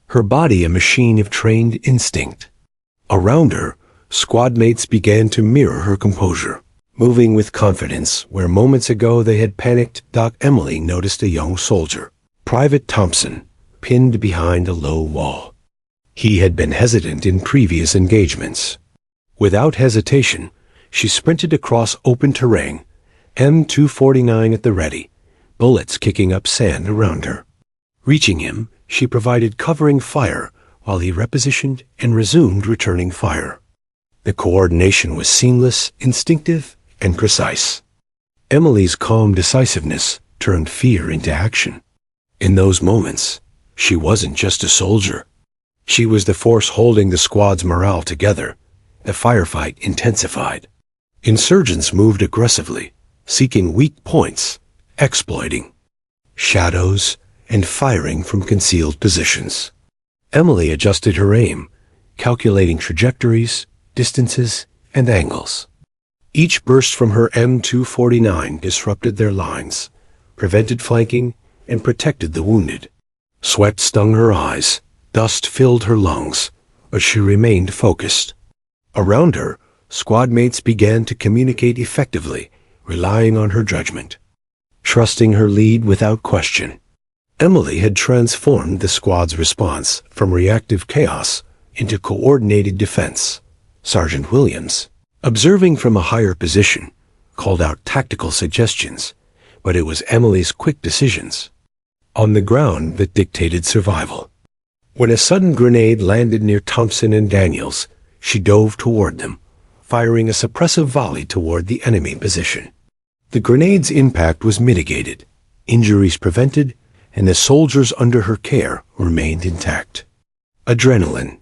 Speaker 1: her body a machine of trained instinct. Around her, squad mates began to mirror her composure. moving with confidence where moments ago they had panicked. Emily noticed a young soldier, Private Thompson, pinned behind a low wall. He had been hesitant in previous engagements. Without hesitation, she sprinted across open terrain, M249 at the ready, bullets kicking up sand around her. Reaching him, she provided covering fire while he repositioned and resumed returning fire. The coordination was seamless, instinctive, and precise. Emily's calm decisiveness turned fear into action. In those moments, she wasn't just a soldier. She was the force holding the squad's morale together. The firefight intensified. Insurgents moved aggressively, seeking weak points, exploiting shadows, and firing from concealed positions. Emily adjusted her aim, calculating trajectories, distances, and angles. Each burst from her M249 disrupted their lines, prevented flanking, and protected the wounded. Sweat stung her eyes, dust filled her lungs, but she remained focused. Around her, squad mates began to communicate effectively, relying on her judgment. Trusting her lead without question, Emily had transformed the squad's response from reactive chaos into coordinated defense. Sergeant Williams, observing from a higher position, called out tactical suggestions, but it was Emily's quick decisions on the ground that dictated survival. When a sudden grenade landed near Thompson and Daniels, she dove toward them, firing a suppressive volley toward the enemy position. The grenade's impact was mitigated, injuries prevented, and the soldiers under her care remained intact. Adrenaline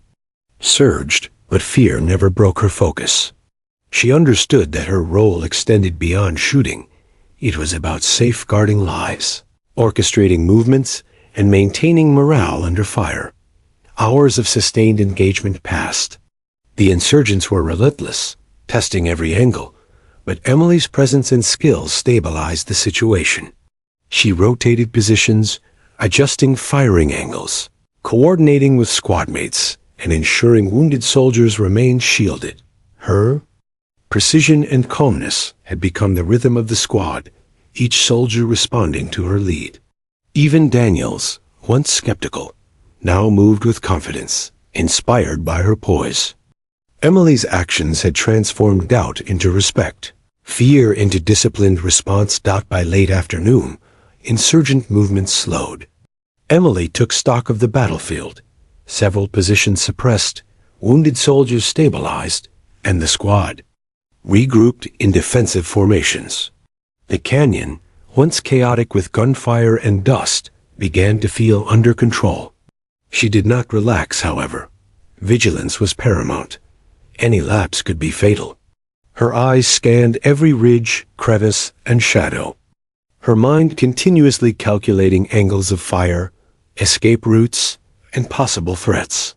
Speaker 1: surged, but fear never broke her focus. She understood that her role extended beyond shooting. It was about safeguarding lives, orchestrating movements, and maintaining morale under fire. Hours of sustained engagement passed. The insurgents were relentless, testing every angle, but Emily's presence and skills stabilized the situation. She rotated positions, adjusting firing angles, coordinating with squad mates, and ensuring wounded soldiers remained shielded. Her precision and calmness had become the rhythm of the squad, each soldier responding to her lead. Even Daniels, once skeptical, now moved with confidence, inspired by her poise. Emily's actions had transformed doubt into respect, fear into disciplined response. By late afternoon, insurgent movements slowed. Emily took stock of the battlefield. Several positions suppressed, wounded soldiers stabilized, and the squad regrouped in defensive formations. The canyon, once chaotic with gunfire and dust, began to feel under control. She did not relax, however. Vigilance was paramount. Any lapse could be fatal. Her eyes scanned every ridge, crevice, and shadow. Her mind continuously calculating angles of fire, escape routes, and possible threats.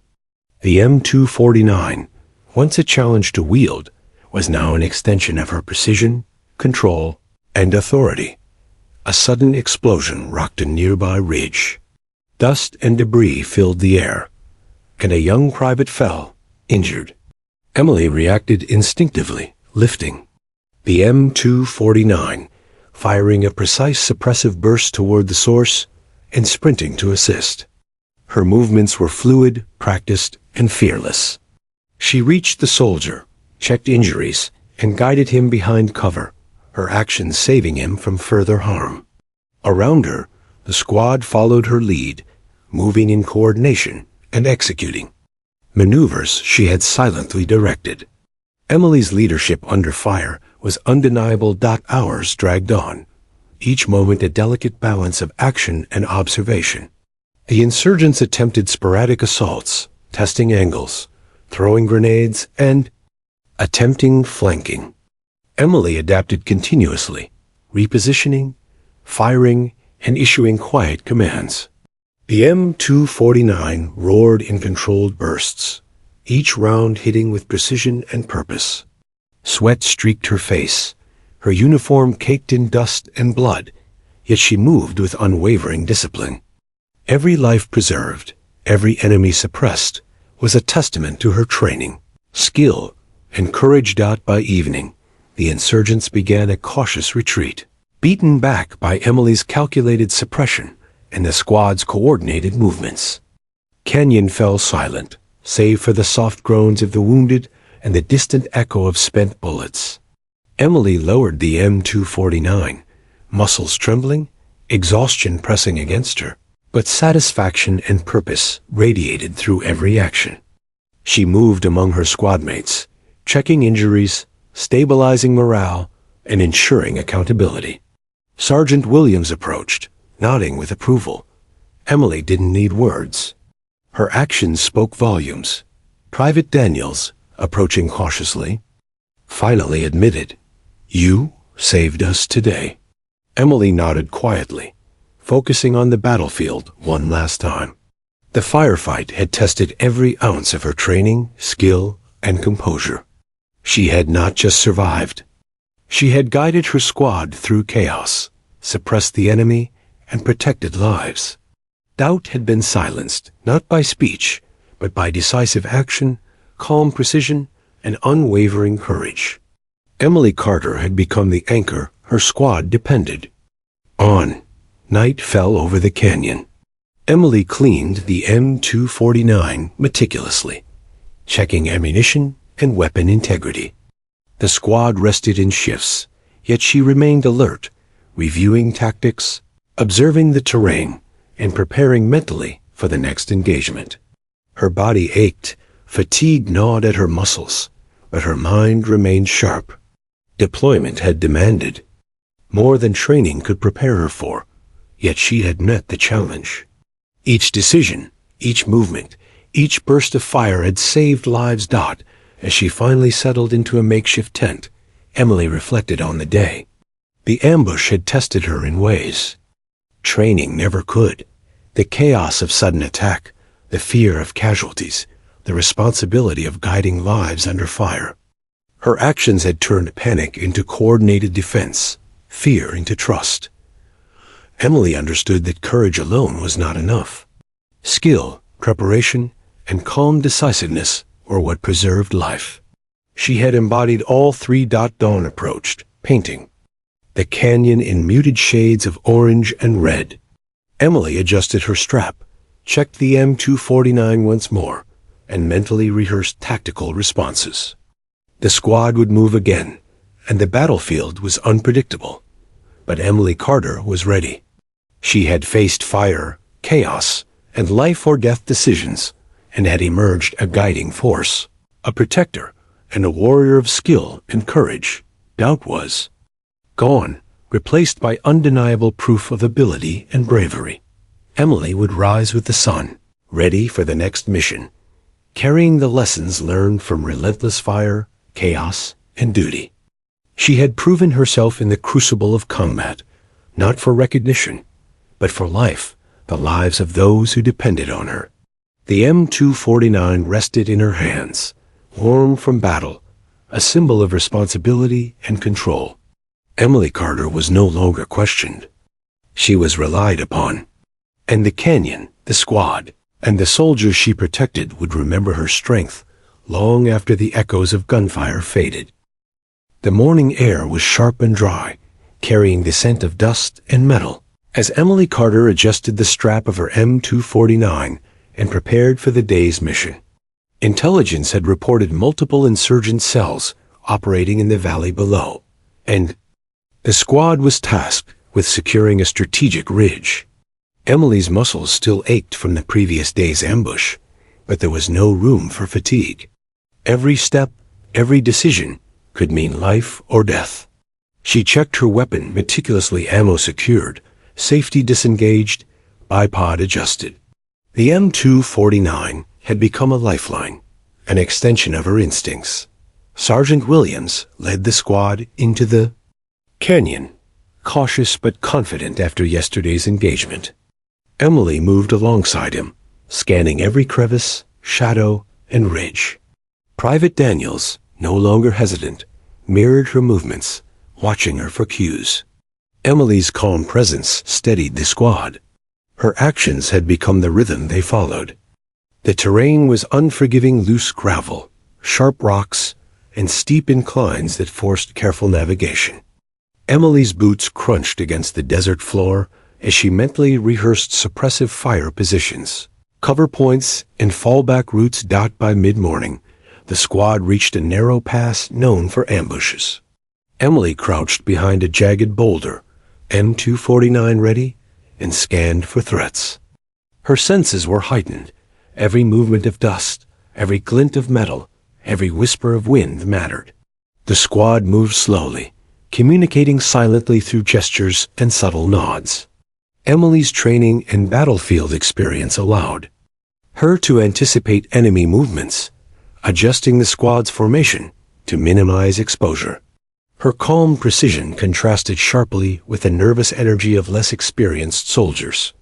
Speaker 1: The M249, once a challenge to wield, was now an extension of her precision, control, and authority. A sudden explosion rocked a nearby ridge. Dust and debris filled the air, and a young private fell, injured. Emily reacted instinctively, lifting the M249, firing a precise suppressive burst toward the source, and sprinting to assist. Her movements were fluid, practiced, and fearless. She reached the soldier, checked injuries, and guided him behind cover, her actions saving him from further harm. Around her, the squad followed her lead, moving in coordination and executing maneuvers she had silently directed. Emily's leadership under fire was undeniable. Hours dragged on, each moment a delicate balance of action and observation. The insurgents attempted sporadic assaults, testing angles, throwing grenades, and attempting flanking. Emily adapted continuously, repositioning, firing, and issuing quiet commands. The M249 roared in controlled bursts, each round hitting with precision and purpose. Sweat streaked her face, her uniform caked in dust and blood, yet she moved with unwavering discipline. Every life preserved, every enemy suppressed, was a testament to her training, skill, and courage. By evening, the insurgents began a cautious retreat, beaten back by Emily's calculated suppression and the squad's coordinated movements. Canyon fell silent, save for the soft groans of the wounded and the distant echo of spent bullets. Emily lowered the M249, muscles trembling, exhaustion pressing against her, but satisfaction and purpose radiated through every action. She moved among her squadmates, checking injuries, stabilizing morale, and ensuring accountability. Sergeant Williams approached, nodding with approval. Emily didn't need words. Her actions spoke volumes. Private Daniels, approaching cautiously, finally admitted, "You saved us today." Emily nodded quietly, focusing on the battlefield one last time. The firefight had tested every ounce of her training, skill, and composure. She had not just survived. She had guided her squad through chaos, suppressed the enemy, and protected lives. Doubt had been silenced, not by speech, but by decisive action, calm precision, and unwavering courage. Emily Carter had become the anchor her squad depended on. Night fell over the canyon. Emily cleaned the M249 meticulously, checking ammunition and weapon integrity. The squad rested in shifts, yet she remained alert, reviewing tactics, observing the terrain, and preparing mentally for the next engagement. Her body ached, fatigue gnawed at her muscles, but her mind remained sharp. Deployment had demanded more than training could prepare her for, yet she had met the challenge. Each decision, each movement, each burst of fire had saved lives. As she finally settled into a makeshift tent, Emily reflected on the day. The ambush had tested her in ways training never could. The chaos of sudden attack, the fear of casualties, the responsibility of guiding lives under fire. Her actions had turned panic into coordinated defense, fear into trust. Emily understood that courage alone was not enough. Skill, preparation, and calm decisiveness were what preserved life. She had embodied all three. Dawn approached, painting the canyon in muted shades of orange and red. Emily adjusted her strap, checked the M249 once more, and mentally rehearsed tactical responses. The squad would move again, and the battlefield was unpredictable. But Emily Carter was ready. She had faced fire, chaos, and life-or-death decisions, and had emerged a guiding force, a protector, and a warrior of skill and courage. Doubt was gone, replaced by undeniable proof of ability and bravery. Emily would rise with the sun, ready for the next mission, carrying the lessons learned from relentless fire, chaos, and duty. She had proven herself in the crucible of combat, not for recognition, but for life, the lives of those who depended on her. The M249 rested in her hands, warm from battle, a symbol of responsibility and control. Emily Carter was no longer questioned. She was relied upon. And the canyon, the squad, and the soldiers she protected would remember her strength long after the echoes of gunfire faded. The morning air was sharp and dry, carrying the scent of dust and metal. As Emily Carter adjusted the strap of her M249 and prepared for the day's mission, intelligence had reported multiple insurgent cells operating in the valley below, and the squad was tasked with securing a strategic ridge. Emily's muscles still ached from the previous day's ambush, but there was no room for fatigue. Every step, every decision could mean life or death. She checked her weapon, meticulously ammo secured, safety disengaged, bipod adjusted. The M249 had become a lifeline, an extension of her instincts. Sergeant Williams led the squad into the canyon, cautious but confident after yesterday's engagement. Emily moved alongside him, scanning every crevice, shadow, and ridge. Private Daniels, no longer hesitant, mirrored her movements, watching her for cues. Emily's calm presence steadied the squad. Her actions had become the rhythm they followed. The terrain was unforgiving loose gravel, sharp rocks, and steep inclines that forced careful navigation. Emily's boots crunched against the desert floor as she mentally rehearsed suppressive fire positions, cover points, and fallback routes. By mid-morning, the squad reached a narrow pass known for ambushes. Emily crouched behind a jagged boulder, M249 ready, and scanned for threats. Her senses were heightened. Every movement of dust, every glint of metal, every whisper of wind mattered. The squad moved slowly, communicating silently through gestures and subtle nods. Emily's training and battlefield experience allowed her to anticipate enemy movements, adjusting the squad's formation to minimize exposure. Her calm precision contrasted sharply with the nervous energy of less experienced soldiers.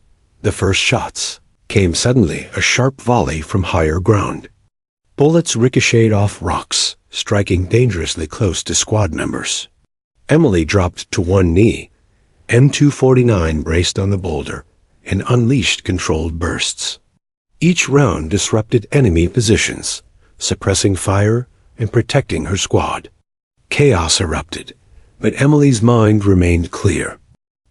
Speaker 1: The first shots came suddenly, a sharp volley from higher ground. Bullets ricocheted off rocks, striking dangerously close to squad members. Emily dropped to one knee. M249 braced on the boulder and unleashed controlled bursts. Each round disrupted enemy positions, suppressing fire and protecting her squad. Chaos erupted, but Emily's mind remained clear.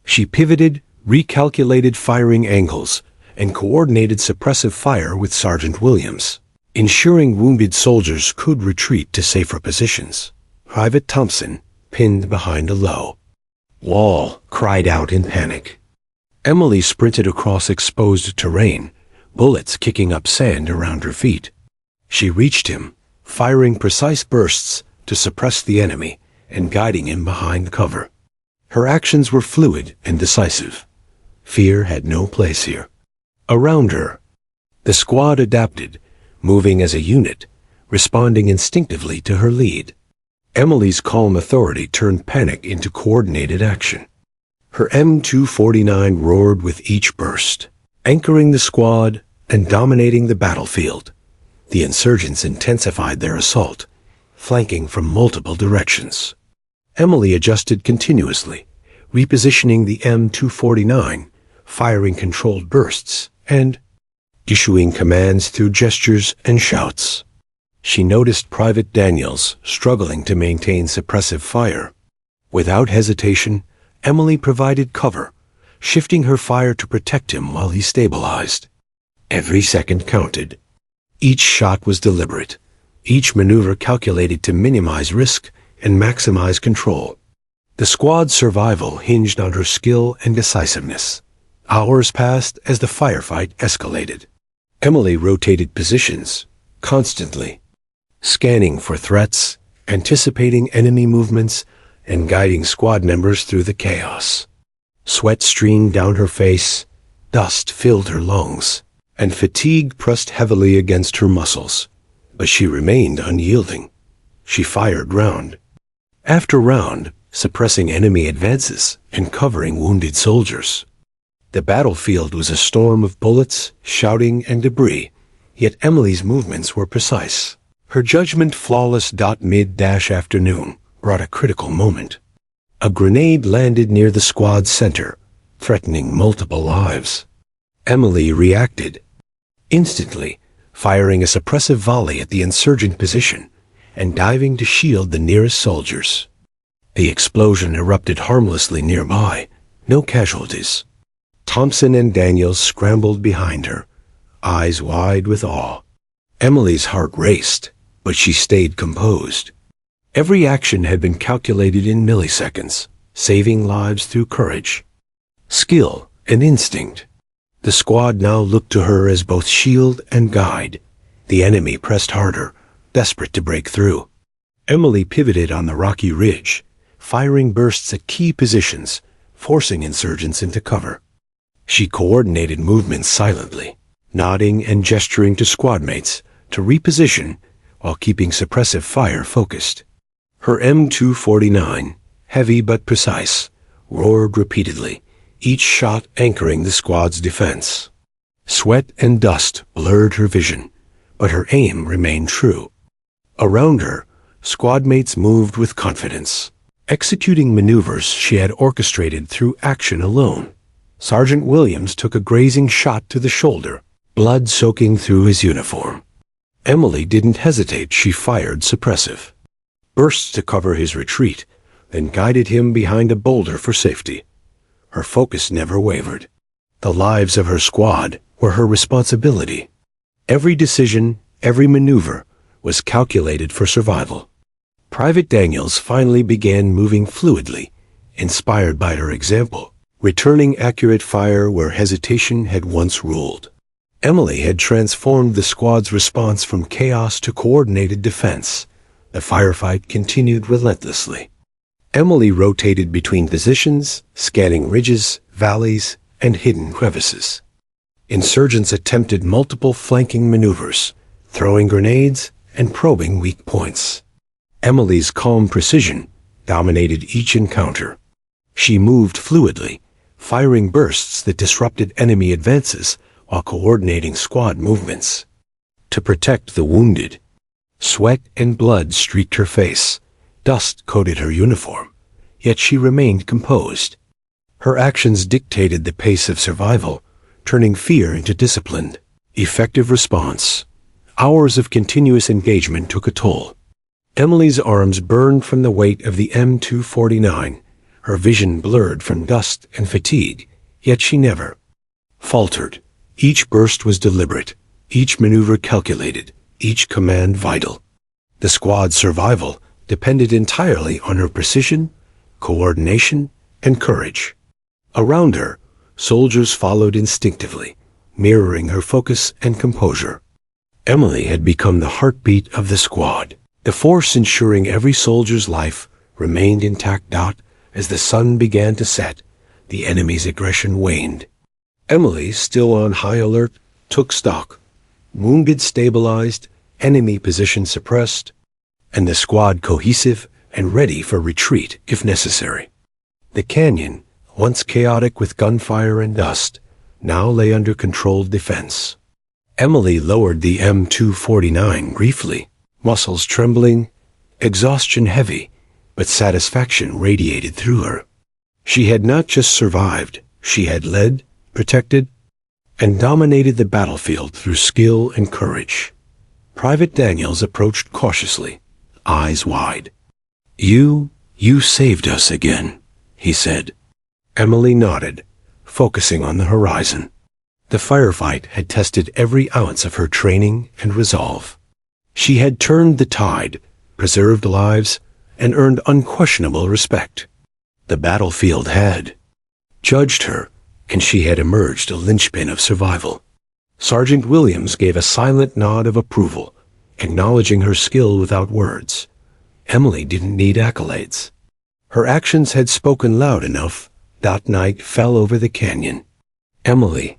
Speaker 1: She pivoted, recalculated firing angles, and coordinated suppressive fire with Sergeant Williams, ensuring wounded soldiers could retreat to safer positions. Private Thompson, pinned behind a low wall, cried out in panic. Emily sprinted across exposed terrain, bullets kicking up sand around her feet. She reached him, firing precise bursts to suppress the enemy and guiding him behind cover. Her actions were fluid and decisive. Fear had no place here. Around her, the squad adapted, moving as a unit, responding instinctively to her lead. Emily's calm authority turned panic into coordinated action. Her M249 roared with each burst, anchoring the squad and dominating the battlefield. The insurgents intensified their assault, flanking from multiple directions. Emily adjusted continuously, repositioning the M249, firing controlled bursts, and issuing commands through gestures and shouts. She noticed Private Daniels struggling to maintain suppressive fire. Without hesitation, Emily provided cover, shifting her fire to protect him while he stabilized. Every second counted. Each shot was deliberate, each maneuver calculated to minimize risk and maximize control. The squad's survival hinged on her skill and decisiveness. Hours passed as the firefight escalated. Emily rotated positions, constantly, scanning for threats, anticipating enemy movements, and guiding squad members through the chaos. Sweat streamed down her face, dust filled her lungs, and fatigue pressed heavily against her muscles. But she remained unyielding. She fired round after round, suppressing enemy advances and covering wounded soldiers. The battlefield was a storm of bullets, shouting, and debris, yet Emily's movements were precise. Her judgment flawless. Mid-afternoon brought a critical moment. A grenade landed near the squad's center, threatening multiple lives. Emily reacted instantly, firing a suppressive volley at the insurgent position and diving to shield the nearest soldiers. The explosion erupted harmlessly nearby, no casualties. Thompson and Daniels scrambled behind her, eyes wide with awe. Emily's heart raced, but she stayed composed. Every action had been calculated in milliseconds, saving lives through courage, skill, and instinct. The squad now looked to her as both shield and guide. The enemy pressed harder, desperate to break through. Emily pivoted on the rocky ridge, firing bursts at key positions, forcing insurgents into cover. She coordinated movements silently, nodding and gesturing to squadmates to reposition while keeping suppressive fire focused. Her M249, heavy but precise, roared repeatedly, each shot anchoring the squad's defense. Sweat and dust blurred her vision, but her aim remained true. Around her, squadmates moved with confidence, executing maneuvers she had orchestrated through action alone. Sergeant Williams took a grazing shot to the shoulder, blood soaking through his uniform. Emily didn't hesitate. She fired suppressive. bursts to cover his retreat, then guided him behind a boulder for safety. Her focus never wavered. The lives of her squad were her responsibility. Every decision, every maneuver, was calculated for survival. Private Daniels finally began moving fluidly, inspired by her example, returning accurate fire where hesitation had once ruled. Emily had transformed the squad's response from chaos to coordinated defense. The firefight continued relentlessly. Emily rotated between positions, scanning ridges, valleys, and hidden crevices. Insurgents attempted multiple flanking maneuvers, throwing grenades and probing weak points. Emily's calm precision dominated each encounter. She moved fluidly, firing bursts that disrupted enemy advances while coordinating squad movements. To protect the wounded, sweat and blood streaked her face. Dust coated her uniform, yet she remained composed. Her actions dictated the pace of survival, turning fear into disciplined, effective response. Hours of continuous engagement took a toll. Emily's arms burned from the weight of the M249, her vision blurred from dust and fatigue, yet she never faltered. Each burst was deliberate, each maneuver calculated, each command vital. The squad's survival depended entirely on her precision, coordination, and courage. Around her, soldiers followed instinctively, mirroring her focus and composure. Emily had become the heartbeat of the squad, the force ensuring every soldier's life remained intact. As the sun began to set, the enemy's aggression waned. Emily, still on high alert, took stock. Wounded stabilized, enemy position suppressed, and the squad cohesive and ready for retreat if necessary. The canyon, once chaotic with gunfire and dust, now lay under controlled defense. Emily lowered the M249 briefly, muscles trembling, exhaustion heavy, but satisfaction radiated through her. She had not just survived, she had led, protected, and dominated the battlefield through skill and courage. Private Daniels approached cautiously, eyes wide. You saved us again," he said. Emily nodded, focusing on the horizon. The firefight had tested every ounce of her training and resolve. She had turned the tide, preserved lives, and earned unquestionable respect. The battlefield had judged her, and she had emerged a linchpin of survival. Sergeant Williams gave a silent nod of approval, acknowledging her skill without words. Emily didn't need accolades. Her actions had spoken loud enough. That night fell over the canyon. Emily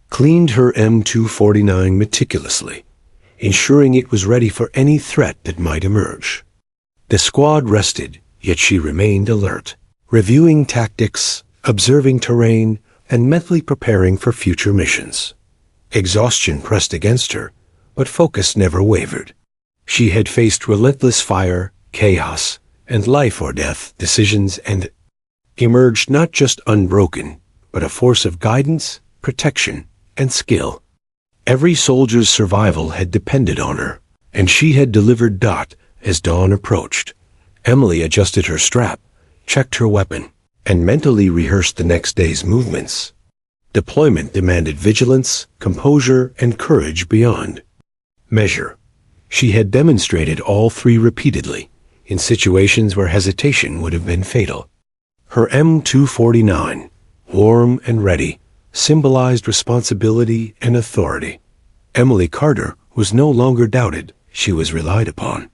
Speaker 1: cleaned her M249 meticulously, ensuring it was ready for any threat that might emerge. The squad rested, yet she remained alert, reviewing tactics, observing terrain, and mentally preparing for future missions. Exhaustion pressed against her, but focus never wavered. She had faced relentless fire, chaos, and life or death decisions and emerged not just unbroken, but a force of guidance, protection, and skill. Every soldier's survival had depended on her, and she had delivered. As dawn approached, Emily adjusted her strap, checked her weapon, and mentally rehearsed the next day's movements. Deployment demanded vigilance, composure, and courage beyond measure. She had demonstrated all three repeatedly, in situations where hesitation would have been fatal. Her M249, warm and ready, symbolized responsibility and authority. Emily Carter was no longer doubted, she was relied upon.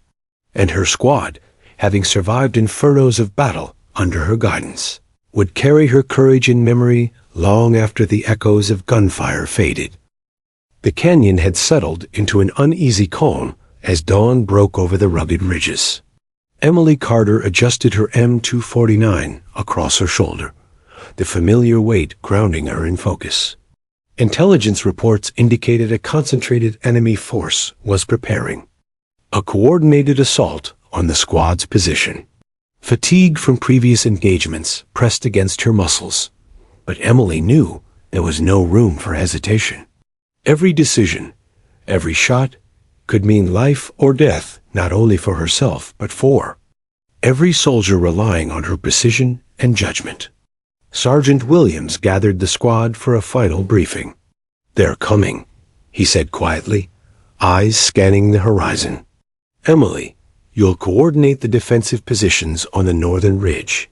Speaker 1: And her squad, having survived infernos of battle under her guidance, would carry her courage in memory long after the echoes of gunfire faded. The canyon had settled into an uneasy calm as dawn broke over the rugged ridges. Emily Carter adjusted her M249 across her shoulder, the familiar weight grounding her in focus. Intelligence reports indicated a concentrated enemy force was preparing. A coordinated assault on the squad's position. Fatigue from previous engagements pressed against her muscles, but Emily knew there was no room for hesitation. Every decision, every shot, could mean life or death, not only for herself, but for every soldier relying on her precision and judgment. Sergeant Williams gathered the squad for a final briefing. "They're coming," he said quietly, eyes scanning the horizon. "Emily, you'll coordinate the defensive positions on the northern ridge.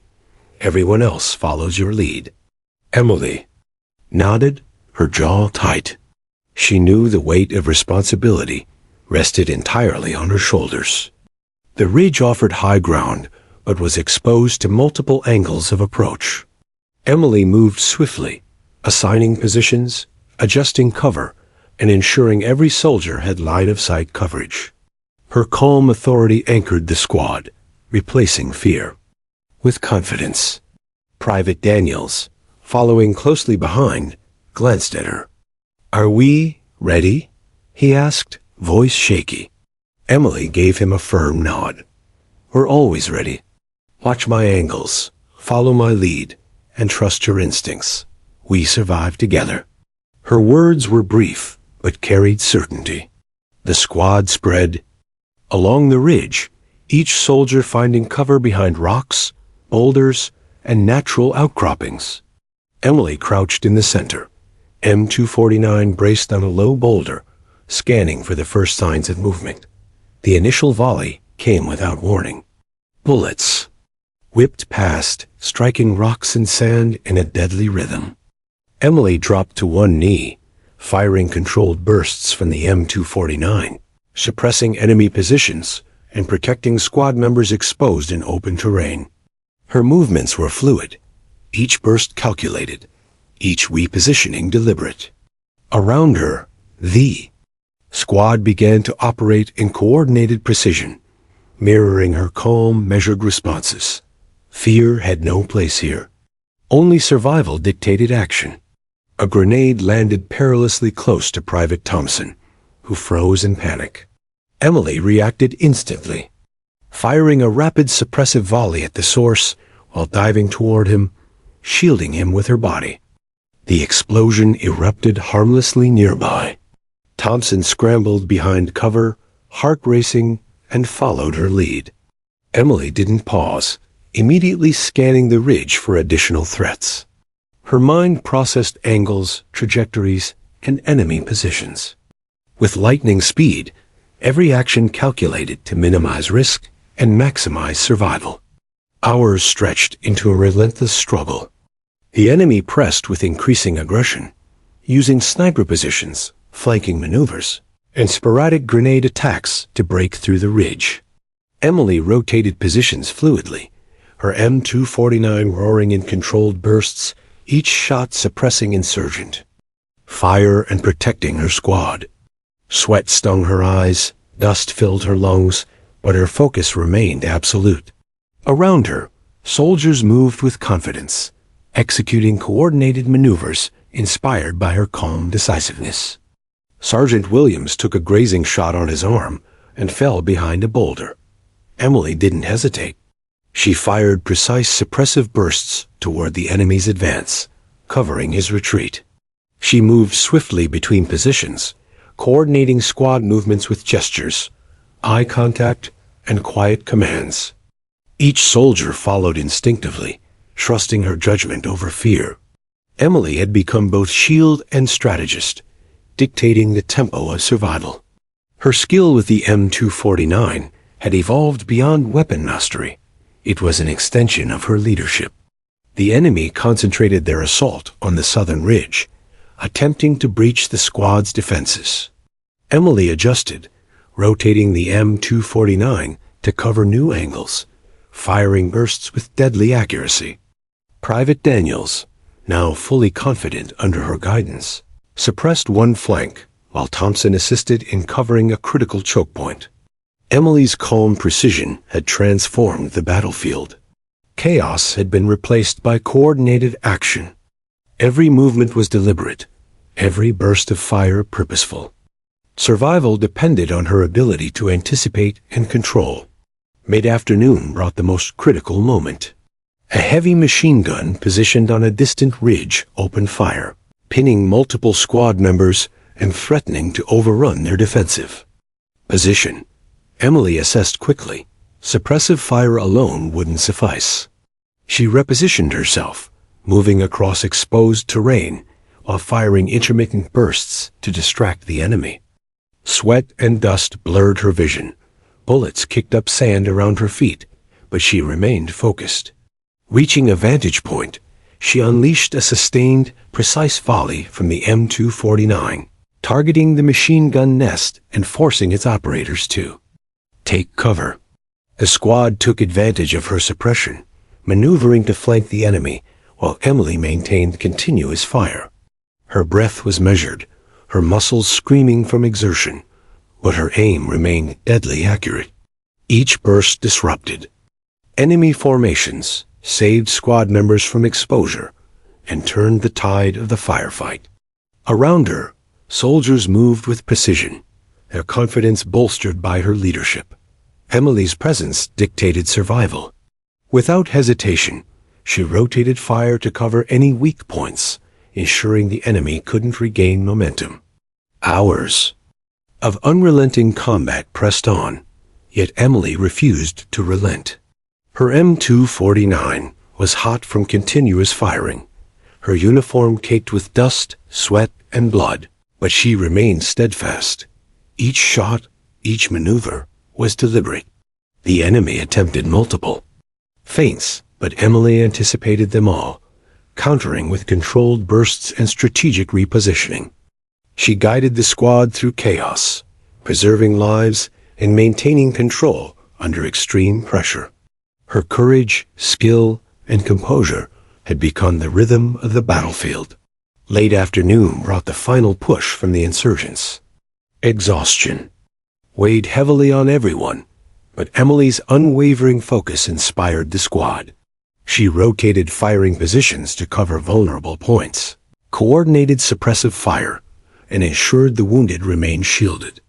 Speaker 1: Everyone else follows your lead." Emily nodded, her jaw tight. She knew the weight of responsibility rested entirely on her shoulders. The ridge offered high ground, but was exposed to multiple angles of approach. Emily moved swiftly, assigning positions, adjusting cover, and ensuring every soldier had line-of-sight coverage. Her calm authority anchored the squad, replacing fear. With confidence, Private Daniels, following closely behind, glanced at her. "Are we ready?" he asked, voice shaky. Emily gave him a firm nod. "We're always ready. Watch my angles, follow my lead, and trust your instincts. We survive together." Her words were brief, but carried certainty. The squad spread along the ridge, each soldier finding cover behind rocks, boulders, and natural outcroppings. Emily crouched in the center, M249 braced on a low boulder, scanning for the first signs of movement. The initial volley came without warning. Bullets whipped past, striking rocks and sand in a deadly rhythm. Emily dropped to one knee, firing controlled bursts from the M249, suppressing enemy positions and protecting squad members exposed in open terrain. Her movements were fluid, each burst calculated, each repositioning deliberate. Around her, the squad began to operate in coordinated precision, mirroring her calm, measured responses. Fear had no place here. Only survival dictated action. A grenade landed perilously close to Private Thompson, who froze in panic. Emily reacted instantly, firing a rapid suppressive volley at the source while diving toward him, shielding him with her body. The explosion erupted harmlessly nearby. Thompson scrambled behind cover, heart racing, and followed her lead. Emily didn't pause, immediately scanning the ridge for additional threats. Her mind processed angles, trajectories, and enemy positions. With lightning speed, every action calculated to minimize risk and maximize survival. Hours stretched into a relentless struggle. The enemy pressed with increasing aggression, using sniper positions, flanking maneuvers, and sporadic grenade attacks to break through the ridge. Emily rotated positions fluidly, her M249 roaring in controlled bursts, each shot suppressing insurgent, fire and protecting her squad. Sweat stung her eyes, dust filled her lungs, but her focus remained absolute. Around her, soldiers moved with confidence, executing coordinated maneuvers inspired by her calm decisiveness. Sergeant Williams took a grazing shot on his arm and fell behind a boulder. Emily didn't hesitate. She fired precise suppressive bursts toward the enemy's advance, covering his retreat. She moved swiftly between positions, coordinating squad movements with gestures, eye contact, and quiet commands. Each soldier followed instinctively, trusting her judgment over fear. Emily had become both shield and strategist, dictating the tempo of survival. Her skill with the M249 had evolved beyond weapon mastery. It was an extension of her leadership. The enemy concentrated their assault on the southern ridge, attempting to breach the squad's defenses. Emily adjusted, rotating the M249 to cover new angles, firing bursts with deadly accuracy. Private Daniels, now fully confident under her guidance, suppressed one flank, while Thompson assisted in covering a critical choke point. Emily's calm precision had transformed the battlefield. Chaos had been replaced by coordinated action. Every movement was deliberate, every burst of fire purposeful. Survival depended on her ability to anticipate and control. Mid-afternoon brought the most critical moment. A heavy machine gun positioned on a distant ridge opened fire, pinning multiple squad members and threatening to overrun their defensive position. Emily assessed quickly, Suppressive fire alone wouldn't suffice. She repositioned herself, moving across exposed terrain while firing intermittent bursts to distract the enemy. Sweat and dust blurred her vision. Bullets kicked up sand around her feet, but she remained focused. Reaching a vantage point, she unleashed a sustained, precise volley from the M249, targeting the machine gun nest and forcing its operators to take cover. The squad took advantage of her suppression, maneuvering to flank the enemy while Emily maintained continuous fire. Her breath was measured, her muscles screaming from exertion, but her aim remained deadly accurate. Each burst disrupted enemy formations, saved squad members from exposure, and turned the tide of the firefight. Around her, soldiers moved with precision, their confidence bolstered by her leadership. Emily's presence dictated survival. Without hesitation, she rotated fire to cover any weak points, ensuring the enemy couldn't regain momentum. Hours of unrelenting combat pressed on, yet Emily refused to relent. Her M249 was hot from continuous firing, her uniform caked with dust, sweat, and blood, but she remained steadfast. Each shot, each maneuver, was deliberate. The enemy attempted multiple feints, but Emily anticipated them all, countering with controlled bursts and strategic repositioning. She guided the squad through chaos, preserving lives and maintaining control under extreme pressure. Her courage, skill, and composure had become the rhythm of the battlefield. Late afternoon brought the final push from the insurgents. Exhaustion weighed heavily on everyone, but Emily's unwavering focus inspired the squad. She rotated firing positions to cover vulnerable points, coordinated suppressive fire, and ensured the wounded remained shielded.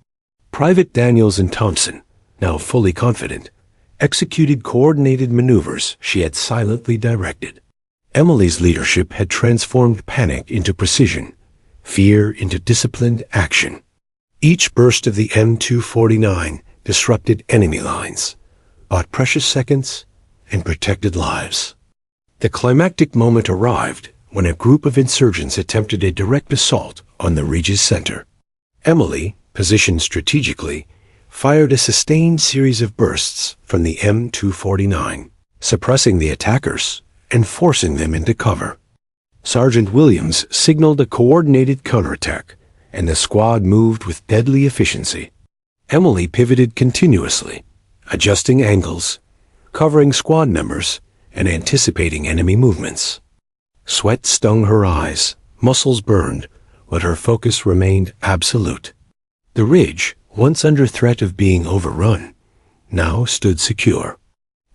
Speaker 1: Private Daniels and Thompson, now fully confident, executed coordinated maneuvers she had silently directed. Emily's leadership had transformed panic into precision, fear into disciplined action. Each burst of the M249 disrupted enemy lines, bought precious seconds, and protected lives. The climactic moment arrived when a group of insurgents attempted a direct assault on the Regis Center. Emily, positioned strategically, fired a sustained series of bursts from the M249, suppressing the attackers and forcing them into cover. Sergeant Williams signaled a coordinated counterattack, and the squad moved with deadly efficiency. Emily pivoted continuously, adjusting angles, covering squad members, and anticipating enemy movements. Sweat stung her eyes, muscles burned, but her focus remained absolute. The ridge, once under threat of being overrun, now stood secure.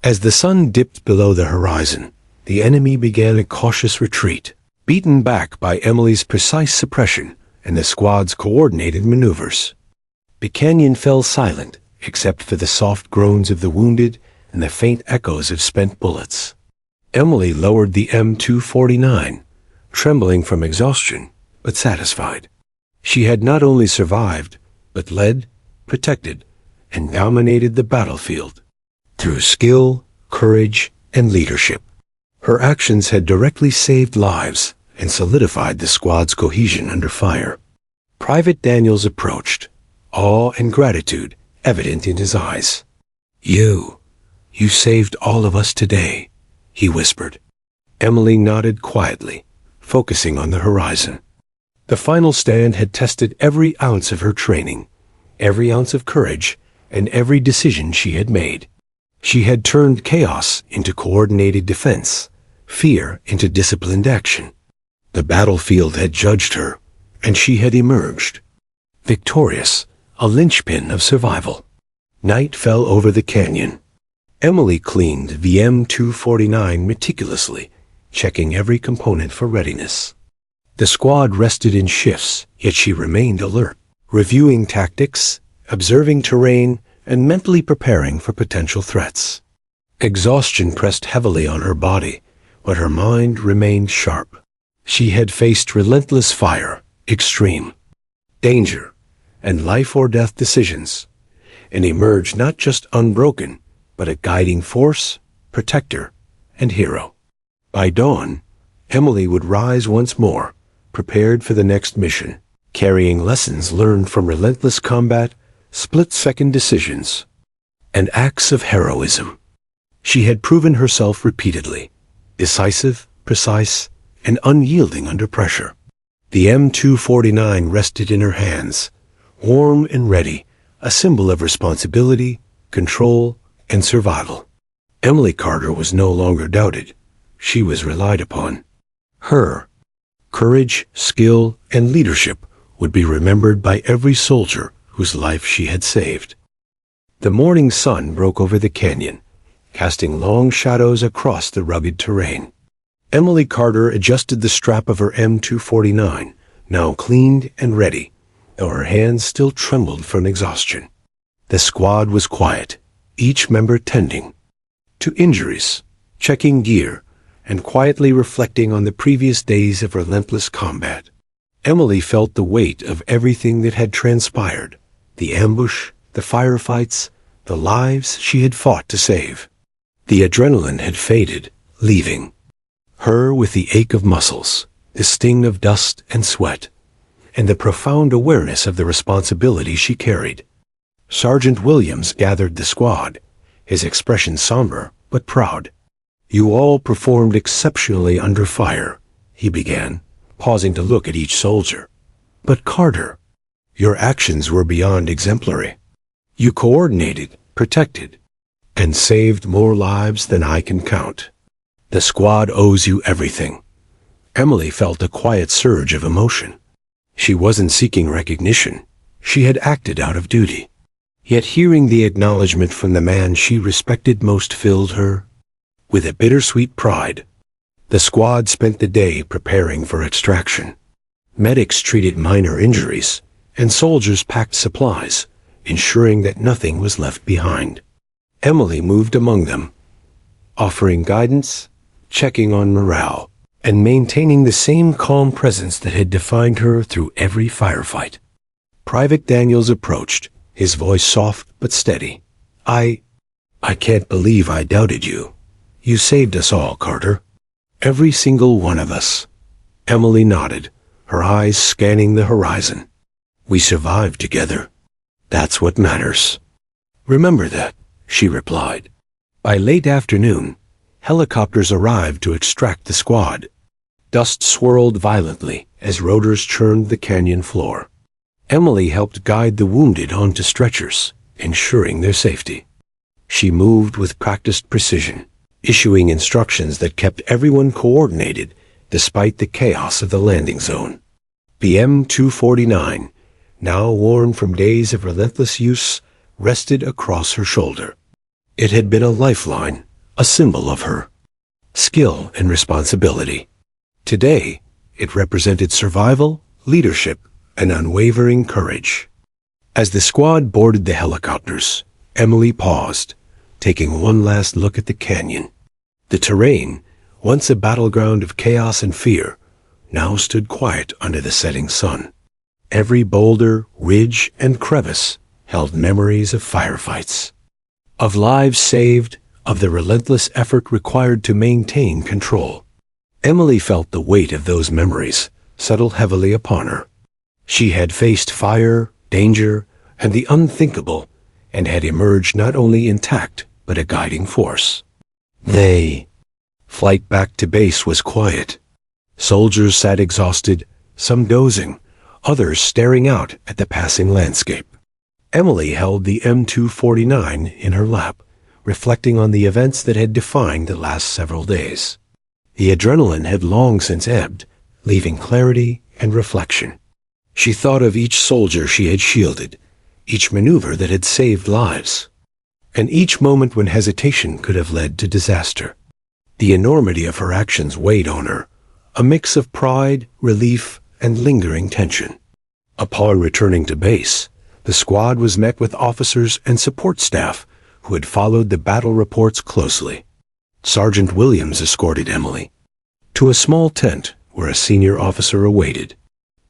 Speaker 1: As the sun dipped below the horizon, the enemy began a cautious retreat, beaten back by Emily's precise suppression and the squad's coordinated maneuvers. The canyon fell silent, except for the soft groans of the wounded and the faint echoes of spent bullets. Emily lowered the M249, trembling from exhaustion, but satisfied. She had not only survived, but led, protected, and dominated the battlefield through skill, courage, and leadership. Her actions had directly saved lives and solidified the squad's cohesion under fire. Private Daniels approached, awe and gratitude evident in his eyes. You saved all of us today," he whispered. Emily nodded quietly, focusing on the horizon. The final stand had tested every ounce of her training, every ounce of courage, and every decision she had made. She had turned chaos into coordinated defense, fear into disciplined action. The battlefield had judged her, and she had emerged victorious, a linchpin of survival. Night fell over the canyon. Emily cleaned the M249 meticulously, checking every component for readiness. The squad rested in shifts, yet she remained alert, reviewing tactics, observing terrain, and mentally preparing for potential threats. Exhaustion pressed heavily on her body, but her mind remained sharp. She had faced relentless fire, extreme danger, and life-or-death decisions, and emerged not just unbroken, but a guiding force, protector, and hero. By dawn, Emily would rise once more, prepared for the next mission, carrying lessons learned from relentless combat, split-second decisions, and acts of heroism. She had proven herself repeatedly, decisive, precise, and unyielding under pressure. The M249 rested in her hands, warm and ready, a symbol of responsibility, control, and survival. Emily Carter was no longer doubted. She was relied upon. Her courage, skill, and leadership would be remembered by every soldier whose life she had saved. The morning sun broke over the canyon, casting long shadows across the rugged terrain. Emily Carter adjusted the strap of her M249, now cleaned and ready, though her hands still trembled from exhaustion. The squad was quiet, each member tending to injuries, checking gear, and quietly reflecting on the previous days of relentless combat. Emily felt the weight of everything that had transpired, the ambush, the firefights, the lives she had fought to save. The adrenaline had faded, leaving her with the ache of muscles, the sting of dust and sweat, and the profound awareness of the responsibility she carried. Sergeant Williams gathered the squad, his expression somber but proud. "You all performed exceptionally under fire," he began, pausing to look at each soldier. "But Carter, your actions were beyond exemplary. You coordinated, protected, and saved more lives than I can count. The squad owes you everything." Emily felt a quiet surge of emotion. She wasn't seeking recognition. She had acted out of duty. Yet hearing the acknowledgement from the man she respected most filled her with a bittersweet pride. The squad spent the day preparing for extraction. Medics treated minor injuries, and soldiers packed supplies, ensuring that nothing was left behind. Emily moved among them, offering guidance, checking on morale, and maintaining the same calm presence that had defined her through every firefight. Private Daniels approached, his voice soft but steady. I can't believe I doubted you. You saved us all, Carter. Every single one of us." Emily nodded, her eyes scanning the horizon. "We survived together. That's what matters." "Remember that," she replied. By late afternoon, helicopters arrived to extract the squad. Dust swirled violently as rotors churned the canyon floor. Emily helped guide the wounded onto stretchers, ensuring their safety. She moved with practiced precision, issuing instructions that kept everyone coordinated despite the chaos of the landing zone. The M249, now worn from days of relentless use, rested across her shoulder. It had been a lifeline, a symbol of her skill and responsibility. Today, it represented survival, leadership, and unwavering courage. As the squad boarded the helicopters, Emily paused, taking one last look at the canyon. The terrain, once a battleground of chaos and fear, now stood quiet under the setting sun. Every boulder, ridge, and crevice held memories of firefights, of lives saved, of the relentless effort required to maintain control. Emily felt the weight of those memories settle heavily upon her. She had faced fire, danger, and the unthinkable, and had emerged not only intact, but a guiding force. Flight back to base was quiet. Soldiers sat exhausted, some dozing, others staring out at the passing landscape. Emily held the M249 in her lap, reflecting on the events that had defined the last several days. The adrenaline had long since ebbed, leaving clarity and reflection. She thought of each soldier she had shielded, each maneuver that had saved lives, and each moment when hesitation could have led to disaster. The enormity of her actions weighed on her, a mix of pride, relief, and lingering tension. Upon returning to base, the squad was met with officers and support staff who had followed the battle reports closely. Sergeant Williams escorted Emily to a small tent where a senior officer awaited.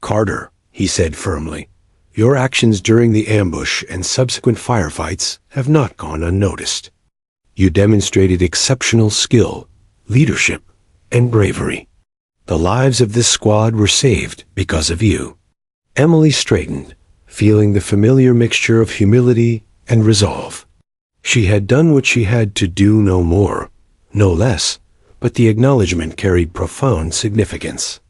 Speaker 1: "Carter," he said firmly, "your actions during the ambush and subsequent firefights have not gone unnoticed. You demonstrated exceptional skill, leadership, and bravery. The lives of this squad were saved because of you." Emily straightened, feeling the familiar mixture of humility and resolve. She had done what she had to do, no more, no less, but the acknowledgement carried profound significance.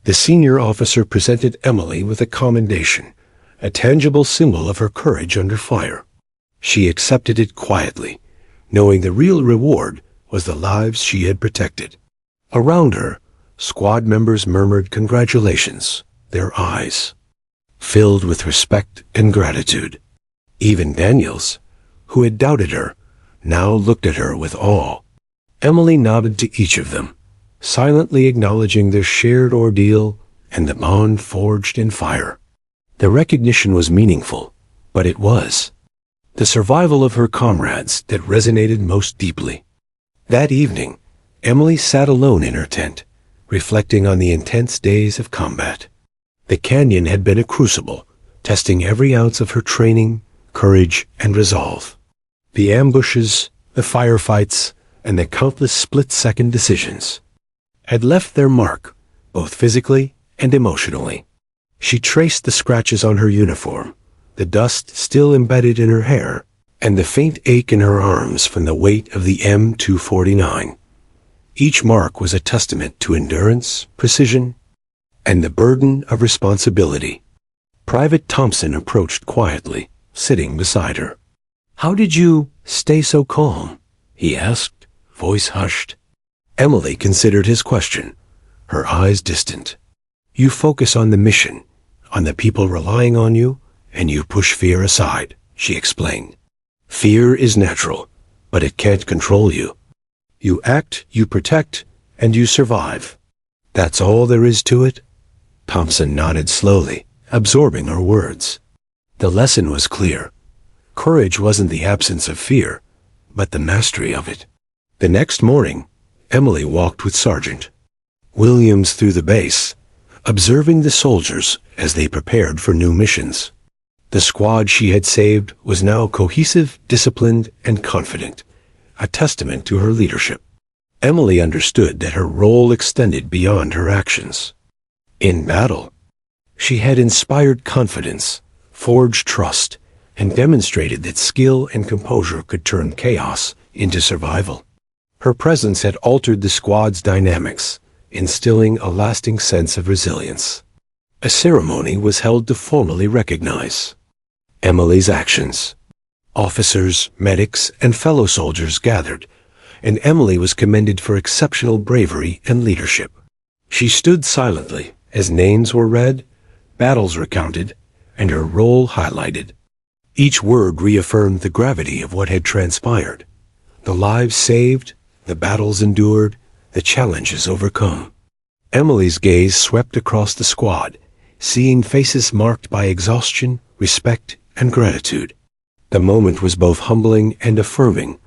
Speaker 1: The senior officer presented Emily with a commendation, a tangible symbol of her courage under fire. She accepted it quietly, knowing the real reward was the lives she had protected. Around her, squad members murmured congratulations, their eyes filled with respect and gratitude. Even Daniels, who had doubted her, now looked at her with awe. Emily nodded to each of them, silently acknowledging their shared ordeal and the bond forged in fire. The recognition was meaningful, but it was the survival of her comrades that resonated most deeply. That evening, Emily sat alone in her tent, reflecting on the intense days of combat. The canyon had been a crucible, testing every ounce of her training, courage, and resolve. The ambushes, the firefights, and the countless split-second decisions had left their mark, both physically and emotionally. She traced the scratches on her uniform, the dust still embedded in her hair, and the faint ache in her arms from the weight of the M249. Each mark was a testament to endurance, precision, and the burden of responsibility. Private Thompson approached quietly, sitting beside her. "How did you stay so calm?" he asked, voice hushed. Emily considered his question, her eyes distant. "You focus on the mission, on the people relying on you, and you push fear aside," she explained. "Fear is natural, but it can't control you. You act, you protect, and you survive. That's all there is to it." Thompson nodded slowly, absorbing her words. The lesson was clear. Courage wasn't the absence of fear, but the mastery of it. The next morning, Emily walked with Sergeant Williams through the base, observing the soldiers as they prepared for new missions. The squad she had saved was now cohesive, disciplined, and confident, a testament to her leadership. Emily understood that her role extended beyond her actions. In battle, she had inspired confidence, forged trust, and demonstrated that skill and composure could turn chaos into survival. Her presence had altered the squad's dynamics, instilling a lasting sense of resilience. A ceremony was held to formally recognize Emily's actions. Officers, medics, and fellow soldiers gathered, and Emily was commended for exceptional bravery and leadership. She stood silently as names were read, battles recounted, and her role highlighted. Each word reaffirmed the gravity of what had transpired. The lives saved, the battles endured, the challenges overcome. Emily's gaze swept across the squad, seeing faces marked by exhaustion, respect, and gratitude. The moment was both humbling and affirming,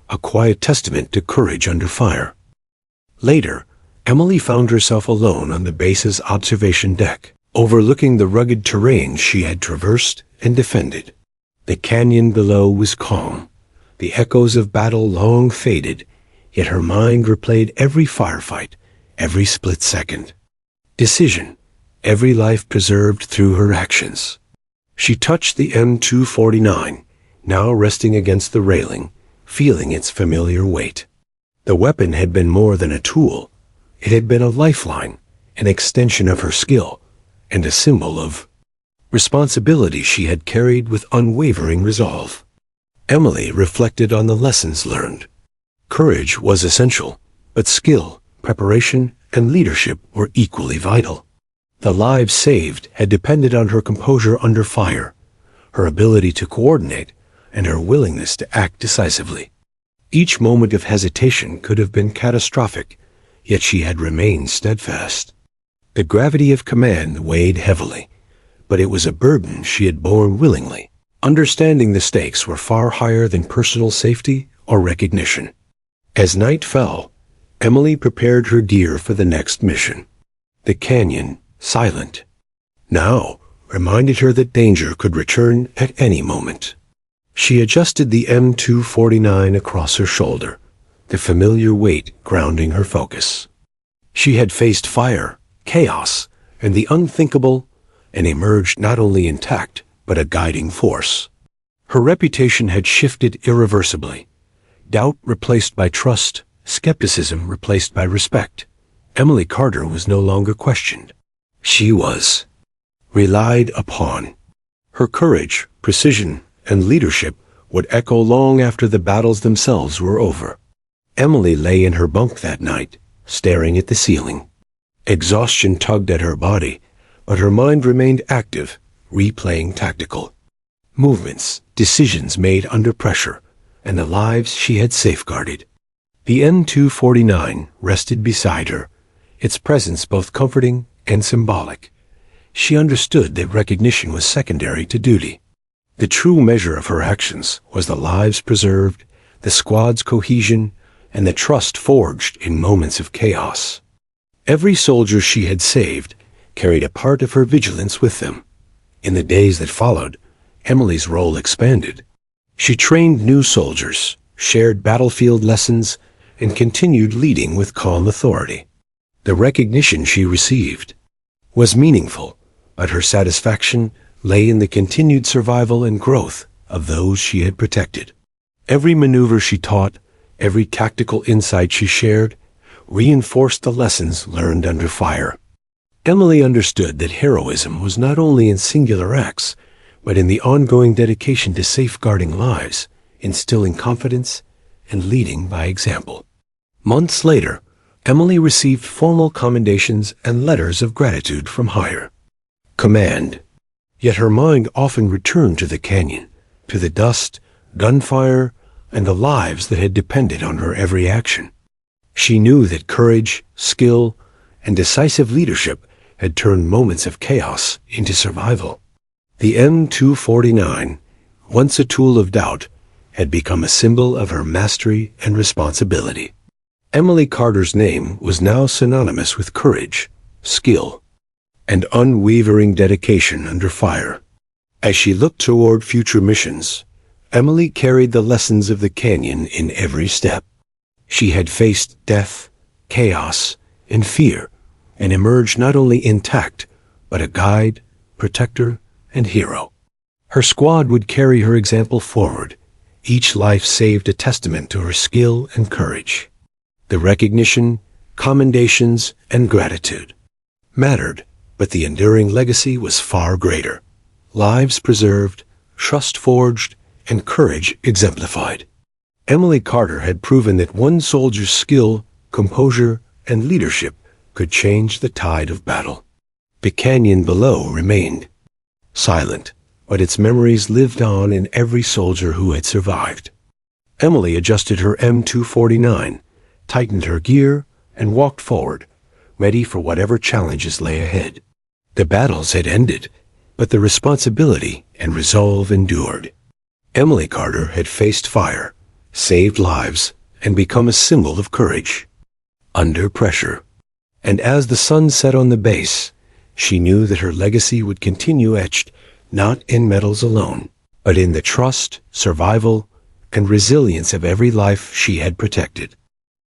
Speaker 1: a quiet testament to courage under fire. Later, Emily found herself alone on the base's observation deck, overlooking the rugged terrain she had traversed and defended. The canyon below was calm, the echoes of battle long faded, yet her mind replayed every firefight, every split second. Decision, every life preserved through her actions. She touched the M249, now resting against the railing, feeling its familiar weight. The weapon had been more than a tool. It had been a lifeline, an extension of her skill, and a symbol of responsibility she had carried with unwavering resolve. Emily reflected on the lessons learned. Courage was essential, but skill, preparation, and leadership were equally vital. The lives saved had depended on her composure under fire, her ability to coordinate, and her willingness to act decisively. Each moment of hesitation could have been catastrophic, yet she had remained steadfast. The gravity of command weighed heavily, but it was a burden she had borne willingly. Understanding the stakes were far higher than personal safety or recognition. As night fell, Emily prepared her gear for the next mission. The canyon, silent, now reminded her that danger could return at any moment. She adjusted the M249 across her shoulder, the familiar weight grounding her focus. She had faced fire, chaos, and the unthinkable, and emerged not only intact, but a guiding force. Her reputation had shifted irreversibly. Doubt replaced by trust, skepticism replaced by respect. Emily Carter was no longer questioned. She was relied upon. Her courage, precision, and leadership would echo long after the battles themselves were over. Emily lay in her bunk that night, staring at the ceiling. Exhaustion tugged at her body, but her mind remained active, replaying tactical movements, decisions made under pressure, and the lives she had safeguarded. The M249 rested beside her, its presence both comforting and symbolic. She understood that recognition was secondary to duty. The true measure of her actions was the lives preserved, the squad's cohesion, and the trust forged in moments of chaos. Every soldier she had saved carried a part of her vigilance with them. In the days that followed, Emily's role expanded. She trained new soldiers, shared battlefield lessons, and continued leading with calm authority. The recognition she received was meaningful, but her satisfaction lay in the continued survival and growth of those she had protected. Every maneuver she taught, every tactical insight she shared, reinforced the lessons learned under fire. Emily understood that heroism was not only in singular acts, but in the ongoing dedication to safeguarding lives, instilling confidence, and leading by example. Months later, Emily received formal commendations and letters of gratitude from higher command. Yet her mind often returned to the canyon, to the dust, gunfire, and the lives that had depended on her every action. She knew that courage, skill, and decisive leadership had turned moments of chaos into survival. The M249, once a tool of doubt, had become a symbol of her mastery and responsibility. Emily Carter's name was now synonymous with courage, skill, and unwavering dedication under fire. As she looked toward future missions, Emily carried the lessons of the canyon in every step. She had faced death, chaos, and fear, and emerged not only intact, but a guide, protector, and hero. Her squad would carry her example forward. Each life saved a testament to her skill and courage. The recognition, commendations, and gratitude mattered, but the enduring legacy was far greater. Lives preserved, trust forged, and courage exemplified. Emily Carter had proven that one soldier's skill, composure, and leadership could change the tide of battle. The canyon below remained silent, but its memories lived on in every soldier who had survived. Emily adjusted her M249, tightened her gear, and walked forward, ready for whatever challenges lay ahead. The battles had ended, but the responsibility and resolve endured. Emily Carter had faced fire, saved lives, and become a symbol of courage under pressure. And as the sun set on the base, she knew that her legacy would continue etched not in medals alone, but in the trust, survival, and resilience of every life she had protected.